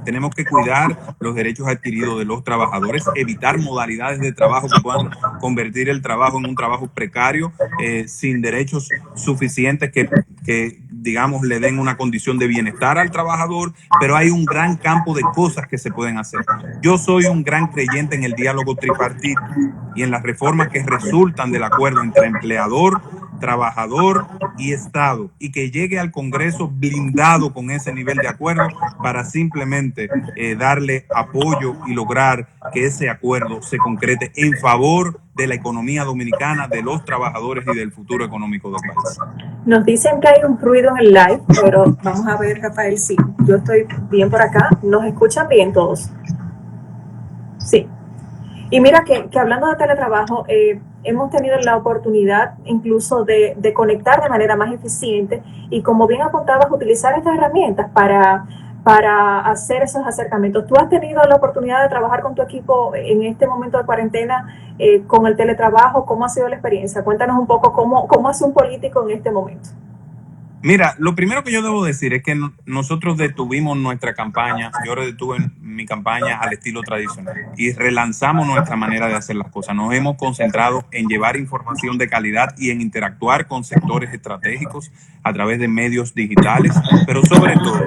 tenemos que cuidar los derechos adquiridos de los trabajadores, evitar modalidades de trabajo que puedan convertir el trabajo en un trabajo precario, sin derechos suficientes que digamos, le den una condición de bienestar al trabajador, pero hay un gran campo de cosas que se pueden hacer. Yo soy un gran creyente en el diálogo tripartito y en las reformas que resultan del acuerdo entre empleador, trabajador y Estado, y que llegue al Congreso blindado con ese nivel de acuerdo para simplemente darle apoyo y lograr que ese acuerdo se concrete en favor de la economía dominicana, de los trabajadores y del futuro económico del país. Nos dicen que hay un ruido en el live, pero vamos a ver, Rafael, sí, yo estoy bien por acá. ¿Nos escuchan bien todos? Sí. Y mira que hablando de teletrabajo, hemos tenido la oportunidad incluso de conectar de manera más eficiente y, como bien apuntabas, utilizar estas herramientas para hacer esos acercamientos. ¿Tú has tenido la oportunidad de trabajar con tu equipo en este momento de cuarentena con el teletrabajo? ¿Cómo ha sido la experiencia? Cuéntanos un poco cómo hace un político en este momento. Mira, lo primero que yo debo decir es que nosotros detuvimos nuestra campaña, yo detuve mi campaña al estilo tradicional y relanzamos nuestra manera de hacer las cosas. Nos hemos concentrado en llevar información de calidad y en interactuar con sectores estratégicos a través de medios digitales, pero sobre todo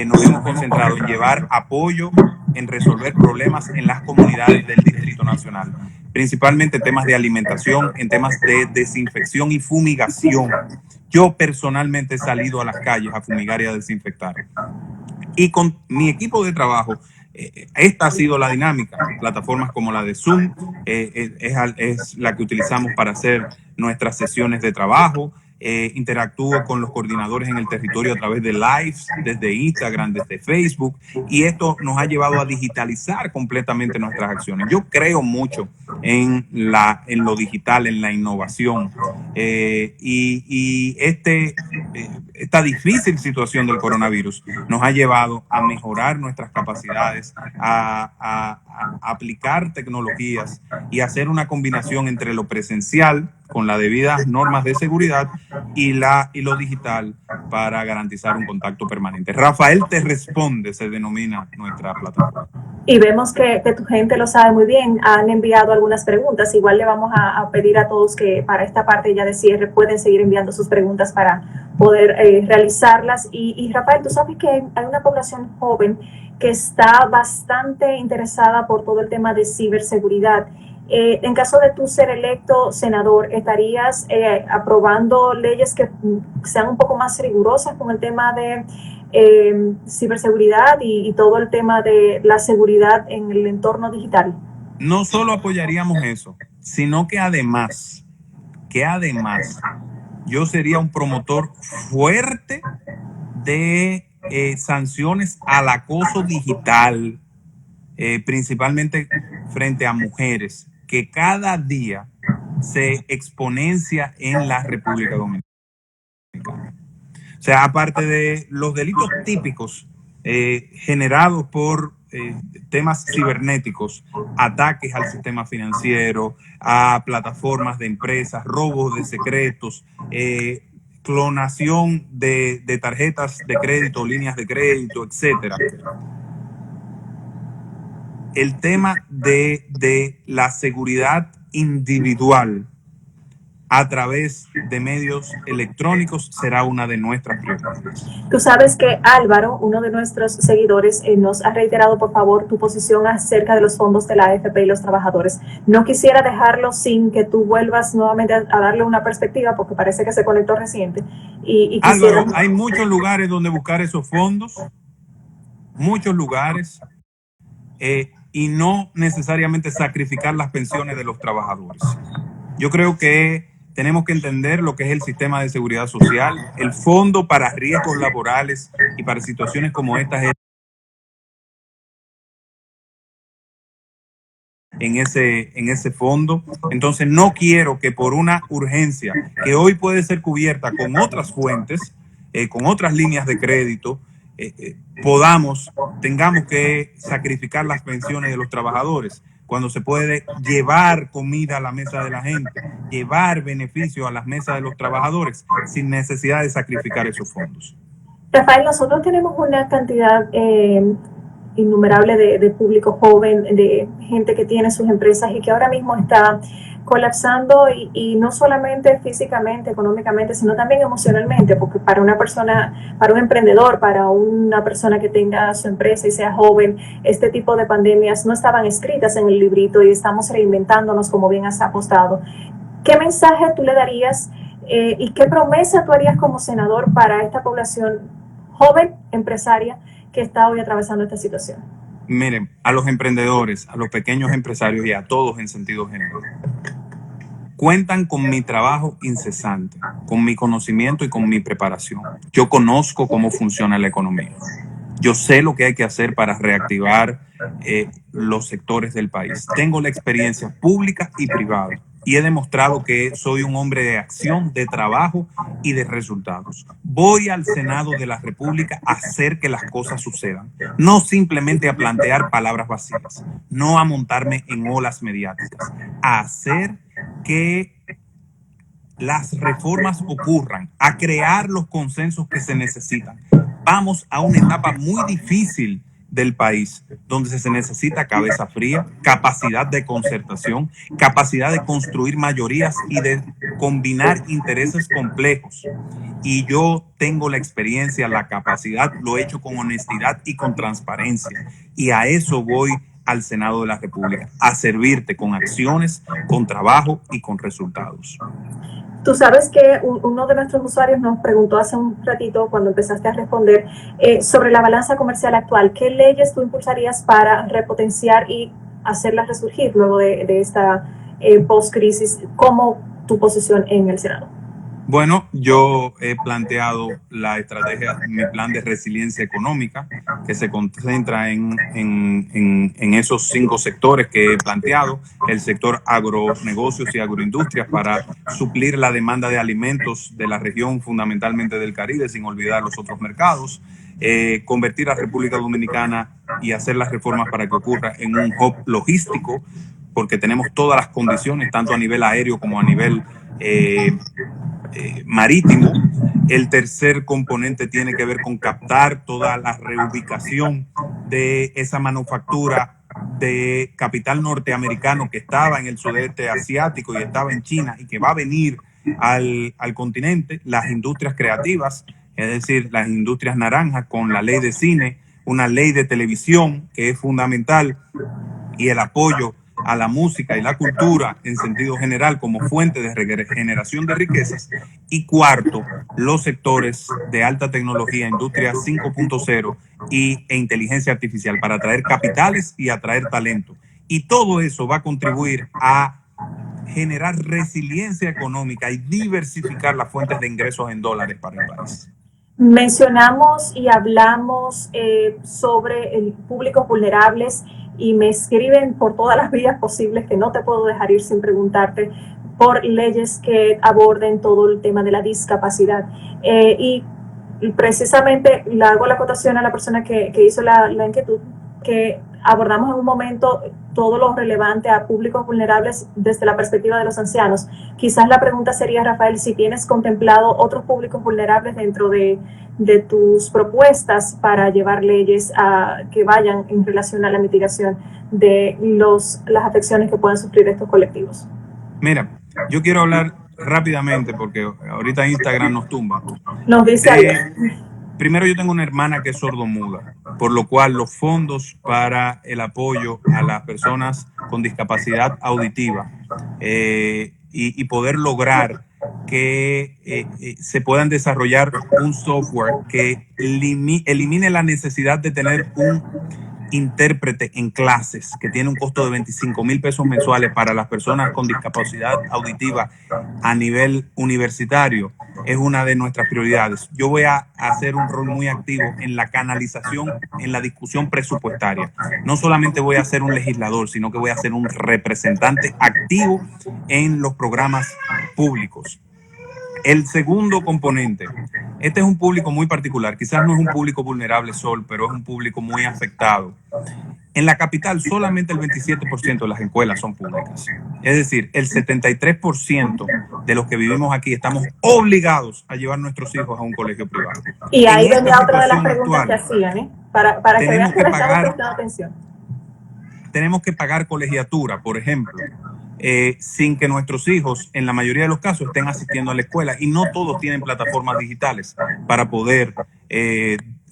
nos hemos concentrado en llevar apoyo, en resolver problemas en las comunidades del Distrito Nacional, principalmente temas de alimentación, en temas de desinfección y fumigación. Yo personalmente he salido a las calles a fumigar y a desinfectar. Y con mi equipo de trabajo, esta ha sido la dinámica. Plataformas como la de Zoom es la que utilizamos para hacer nuestras sesiones de trabajo. interactúo con los coordinadores en el territorio a través de lives, desde Instagram, desde Facebook, y esto nos ha llevado a digitalizar completamente nuestras acciones. Yo creo mucho en lo digital, en la innovación, y esta difícil situación del coronavirus nos ha llevado a mejorar nuestras capacidades, a aplicar tecnologías y hacer una combinación entre lo presencial con las debidas normas de seguridad y lo digital para garantizar un contacto permanente. Rafael Te Responde se denomina nuestra plataforma. Y vemos que tu gente lo sabe muy bien. Han enviado algunas preguntas. Igual le vamos a pedir a todos que para esta parte ya de cierre pueden seguir enviando sus preguntas para poder realizarlas. Y Rafael, tú sabes que hay una población joven que está bastante interesada por todo el tema de ciberseguridad. En caso de tú ser electo senador, ¿estarías aprobando leyes que sean un poco más rigurosas con el tema de ciberseguridad y todo el tema de la seguridad en el entorno digital? No solo apoyaríamos eso, sino que además yo sería un promotor fuerte de sanciones al acoso digital, principalmente frente a mujeres, que cada día se exponencia en la República Dominicana. O sea, aparte de los delitos típicos generados por temas cibernéticos, ataques al sistema financiero, a plataformas de empresas, robos de secretos, clonación de tarjetas de crédito, líneas de crédito, etcétera. El tema de la seguridad individual a través de medios electrónicos será una de nuestras prioridades. Tú sabes que Álvaro, uno de nuestros seguidores, nos ha reiterado, por favor, tu posición acerca de los fondos de la AFP y los trabajadores. No quisiera dejarlo sin que tú vuelvas nuevamente a darle una perspectiva, porque parece que se conectó reciente. Y Álvaro, hay muchos lugares donde buscar esos fondos, muchos lugares, y no necesariamente sacrificar las pensiones de los trabajadores. Yo creo que tenemos que entender lo que es el sistema de seguridad social, el fondo para riesgos laborales y para situaciones como estas en ese fondo. Entonces no quiero que por una urgencia que hoy puede ser cubierta con otras fuentes, con otras líneas de crédito, tengamos que sacrificar las pensiones de los trabajadores, cuando se puede llevar comida a la mesa de la gente, llevar beneficios a las mesas de los trabajadores sin necesidad de sacrificar esos fondos. Rafael, nosotros tenemos una cantidad innumerable de público joven, de gente que tiene sus empresas y que ahora mismo está colapsando y no solamente físicamente, económicamente, sino también emocionalmente, porque para una persona, para un emprendedor, para una persona que tenga su empresa y sea joven, este tipo de pandemias no estaban escritas en el librito y estamos reinventándonos, como bien has apostado. ¿Qué mensaje tú le darías y qué promesa tú harías como senador para esta población joven, empresaria, que está hoy atravesando esta situación? Miren, a los emprendedores, a los pequeños empresarios y a todos en sentido general, cuentan con mi trabajo incesante, con mi conocimiento y con mi preparación. Yo conozco cómo funciona la economía. Yo sé lo que hay que hacer para reactivar los sectores del país. Tengo la experiencia pública y privada y he demostrado que soy un hombre de acción, de trabajo y de resultados. Voy al Senado de la República a hacer que las cosas sucedan, no simplemente a plantear palabras vacías, no a montarme en olas mediáticas, a hacer que las reformas ocurran, a crear los consensos que se necesitan. Vamos a una etapa muy difícil del país, donde se necesita cabeza fría, capacidad de concertación, capacidad de construir mayorías y de combinar intereses complejos. Y yo tengo la experiencia, la capacidad, lo he hecho con honestidad y con transparencia. Y a eso voy al Senado de la República, a servirte con acciones, con trabajo y con resultados. Tú sabes que uno de nuestros usuarios nos preguntó hace un ratito, cuando empezaste a responder, sobre la balanza comercial actual. ¿Qué leyes tú impulsarías para repotenciar y hacerlas resurgir luego de esta post-crisis? ¿Cómo tu posición en el Senado? Bueno, yo he planteado la estrategia, mi plan de resiliencia económica, que se concentra en esos 5 sectores que he planteado: el sector agronegocios y agroindustrias para suplir la demanda de alimentos de la región, fundamentalmente del Caribe, sin olvidar los otros mercados; convertir a República Dominicana y hacer las reformas para que ocurra en un hub logístico, porque tenemos todas las condiciones, tanto a nivel aéreo como a nivel marítimo. El tercer componente tiene que ver con captar toda la reubicación de esa manufactura de capital norteamericano que estaba en el sudeste asiático y estaba en China y que va a venir al continente. Las industrias creativas, es decir, las industrias naranjas, con la ley de cine, una ley de televisión que es fundamental, y el apoyo a la música y la cultura en sentido general como fuente de generación de riquezas. Y cuarto, los sectores de alta tecnología, industria 5.0 e inteligencia artificial, para atraer capitales y atraer talento. Y todo eso va a contribuir a generar resiliencia económica y diversificar las fuentes de ingresos en dólares para el país. Mencionamos y hablamos sobre públicos vulnerables y me escriben por todas las vías posibles, que no te puedo dejar ir sin preguntarte, por leyes que aborden todo el tema de la discapacidad. Y precisamente le hago la acotación a la persona que hizo la inquietud, que abordamos en un momento todo lo relevante a públicos vulnerables desde la perspectiva de los ancianos. Quizás la pregunta sería, Rafael, si tienes contemplado otros públicos vulnerables dentro de tus propuestas para llevar leyes que vayan en relación a la mitigación de las afecciones que puedan sufrir estos colectivos. Mira, yo quiero hablar rápidamente, porque ahorita Instagram nos tumba. Nos dice algo. Primero, yo tengo una hermana que es sordomuda, por lo cual los fondos para el apoyo a las personas con discapacidad auditiva y poder lograr que se puedan desarrollar un software que elimine la necesidad de tener un intérprete en clases, que tiene un costo de 25,000 pesos mensuales para las personas con discapacidad auditiva a nivel universitario, es una de nuestras prioridades. Yo voy a hacer un rol muy activo en la canalización, en la discusión presupuestaria. No solamente voy a ser un legislador, sino que voy a ser un representante activo en los programas públicos. El segundo componente, este es un público muy particular, quizás no es un público vulnerable, Sol, pero es un público muy afectado. En la capital solamente el 27% de las escuelas son públicas. Es decir, el 73% de los que vivimos aquí estamos obligados a llevar a nuestros hijos a un colegio privado. Y ahí venía otra de las preguntas que hacían, para que vean que estamos prestando atención. Tenemos que pagar colegiatura, por ejemplo, sin que nuestros hijos, en la mayoría de los casos, estén asistiendo a la escuela, y no todos tienen plataformas digitales para poder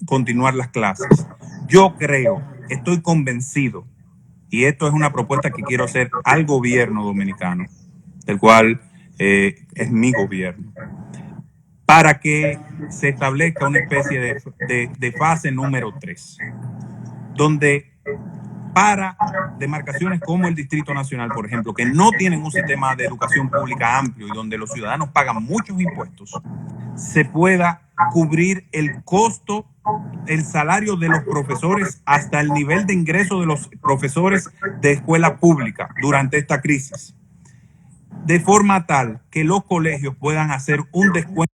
continuar las clases. Yo creo, estoy convencido, y esto es una propuesta que quiero hacer al gobierno dominicano, del cual es mi gobierno, para que se establezca una especie de fase número 3, donde para demarcaciones como el Distrito Nacional, por ejemplo, que no tienen un sistema de educación pública amplio y donde los ciudadanos pagan muchos impuestos, se pueda cubrir el costo, el salario de los profesores hasta el nivel de ingreso de los profesores de escuela pública durante esta crisis, de forma tal que los colegios puedan hacer un descuento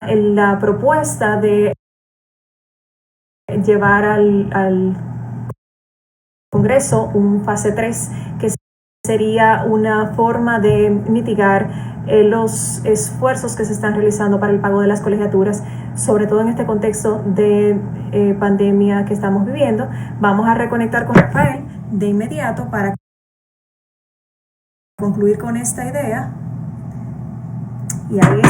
la propuesta de llevar al Congreso un fase 3, que sería una forma de mitigar los esfuerzos que se están realizando para el pago de las colegiaturas, sobre todo en este contexto de pandemia que estamos viviendo. Vamos a reconectar con Rafael de inmediato para concluir con esta idea. Y ahí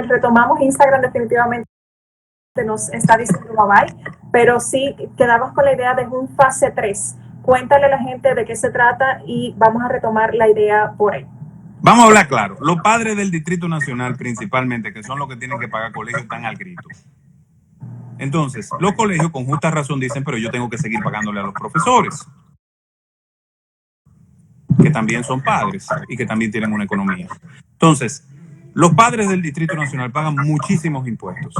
retomamos Instagram, definitivamente nos está diciendo bye bye, pero sí quedamos con la idea de un fase 3. Cuéntale a la gente de qué se trata y vamos a retomar la idea por ahí. Vamos a hablar claro. Los padres del Distrito Nacional, principalmente, que son los que tienen que pagar colegios, están al grito. Entonces, los colegios con justa razón dicen, pero yo tengo que seguir pagándole a los profesores, que también son padres y que también tienen una economía. Entonces, los padres del Distrito Nacional pagan muchísimos impuestos.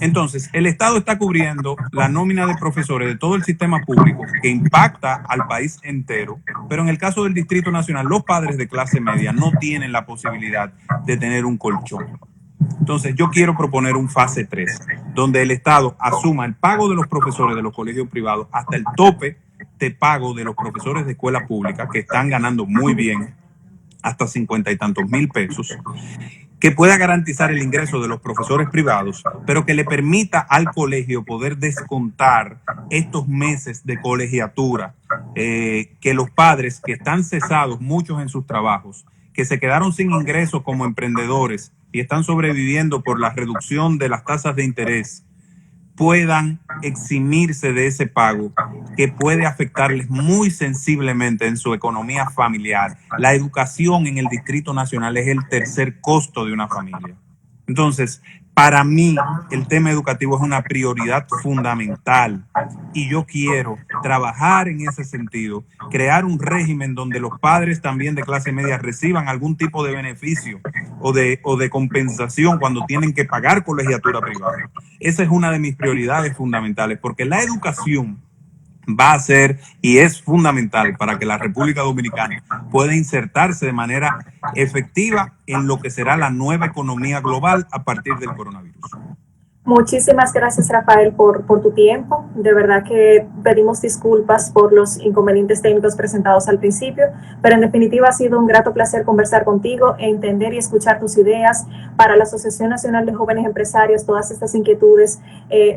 Entonces, el Estado está cubriendo la nómina de profesores de todo el sistema público que impacta al país entero, pero en el caso del Distrito Nacional, los padres de clase media no tienen la posibilidad de tener un colchón. Entonces, yo quiero proponer un fase 3, donde el Estado asuma el pago de los profesores de los colegios privados hasta el tope de pago de los profesores de escuela pública, que están ganando muy bien, hasta 50 y tantos mil pesos, que pueda garantizar el ingreso de los profesores privados, pero que le permita al colegio poder descontar estos meses de colegiatura, que los padres que están cesados, muchos en sus trabajos, que se quedaron sin ingresos como emprendedores y están sobreviviendo por la reducción de las tasas de interés, puedan eximirse de ese pago que puede afectarles muy sensiblemente en su economía familiar. La educación en el Distrito Nacional es el tercer costo de una familia. Entonces, para mí, el tema educativo es una prioridad fundamental y yo quiero trabajar en ese sentido, crear un régimen donde los padres también de clase media reciban algún tipo de beneficio o de compensación cuando tienen que pagar colegiatura privada. Esa es una de mis prioridades fundamentales, porque la educación va a ser y es fundamental para que la República Dominicana pueda insertarse de manera efectiva en lo que será la nueva economía global a partir del coronavirus. Muchísimas gracias, Rafael, por tu tiempo. De verdad que pedimos disculpas por los inconvenientes técnicos presentados al principio, pero en definitiva ha sido un grato placer conversar contigo, entender y escuchar tus ideas para la Asociación Nacional de Jóvenes Empresarios, todas estas inquietudes,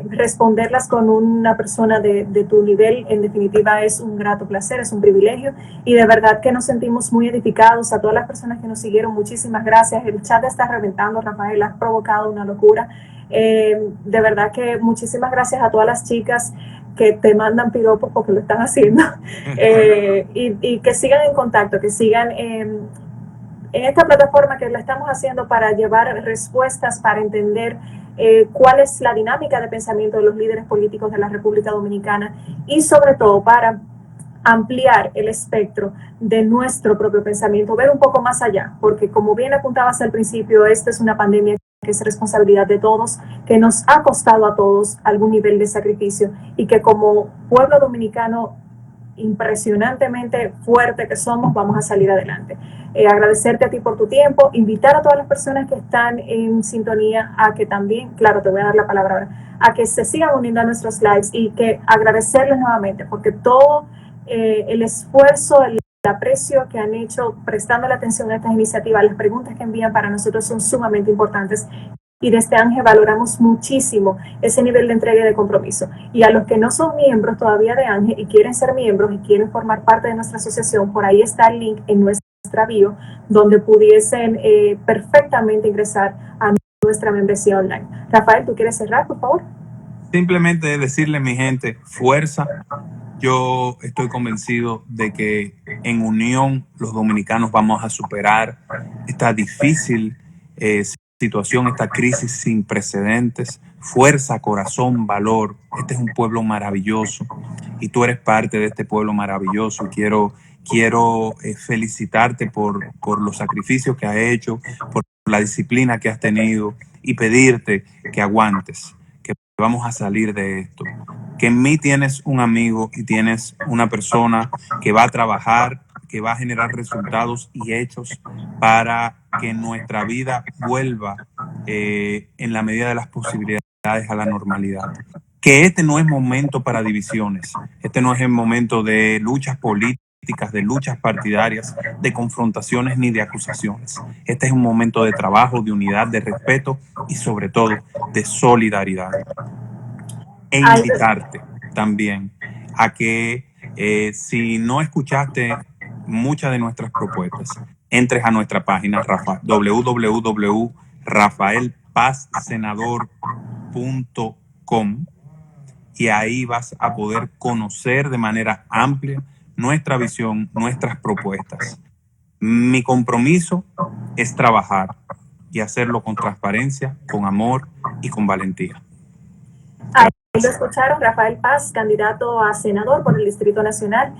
responderlas con una persona de tu nivel, en definitiva es un grato placer, es un privilegio y de verdad que nos sentimos muy edificados. A todas las personas que nos siguieron, muchísimas gracias. El chat está reventando, Rafael, has provocado una locura. De verdad que muchísimas gracias a todas las chicas que te mandan piropos porque lo están haciendo y que sigan en contacto, que sigan en esta plataforma que la estamos haciendo para llevar respuestas, para entender cuál es la dinámica de pensamiento de los líderes políticos de la República Dominicana y sobre todo para ampliar el espectro de nuestro propio pensamiento, ver un poco más allá, porque como bien apuntabas al principio, esta es una pandemia que es responsabilidad de todos, que nos ha costado a todos algún nivel de sacrificio y que como pueblo dominicano impresionantemente fuerte que somos, vamos a salir adelante. Agradecerte a ti por tu tiempo, invitar a todas las personas que están en sintonía a que también, claro, te voy a dar la palabra ahora, a que se sigan uniendo a nuestros lives y que agradecerles nuevamente, porque todo el esfuerzo, el aprecio que han hecho prestando la atención a estas iniciativas, las preguntas que envían para nosotros son sumamente importantes y desde ANGE valoramos muchísimo ese nivel de entrega y de compromiso. Y a los que no son miembros todavía de ANGE y quieren ser miembros y quieren formar parte de nuestra asociación, por ahí está el link en nuestra bio donde pudiesen perfectamente ingresar a nuestra membresía online. Rafael, ¿tú quieres cerrar, por favor? Simplemente decirle a mi gente, fuerza. Yo estoy convencido de que en unión los dominicanos vamos a superar esta difícil situación, esta crisis sin precedentes. Fuerza, corazón, valor. Este es un pueblo maravilloso y tú eres parte de este pueblo maravilloso. Quiero felicitarte por los sacrificios que has hecho, por la disciplina que has tenido y pedirte que aguantes, que vamos a salir de esto. Que en mí tienes un amigo y tienes una persona que va a trabajar, que va a generar resultados y hechos para que nuestra vida vuelva en la medida de las posibilidades a la normalidad. Que este no es momento para divisiones, este no es el momento de luchas políticas políticas, de luchas partidarias, de confrontaciones ni de acusaciones. Este es un momento de trabajo, de unidad, de respeto y sobre todo de solidaridad. E invitarte también a que si no escuchaste muchas de nuestras propuestas, entres a nuestra página www.rafaelpazsenador.com y ahí vas a poder conocer de manera amplia nuestra visión, nuestras propuestas. Mi compromiso es trabajar y hacerlo con transparencia, con amor y con valentía. Lo escucharon, Rafael Paz, candidato a senador por el Distrito Nacional.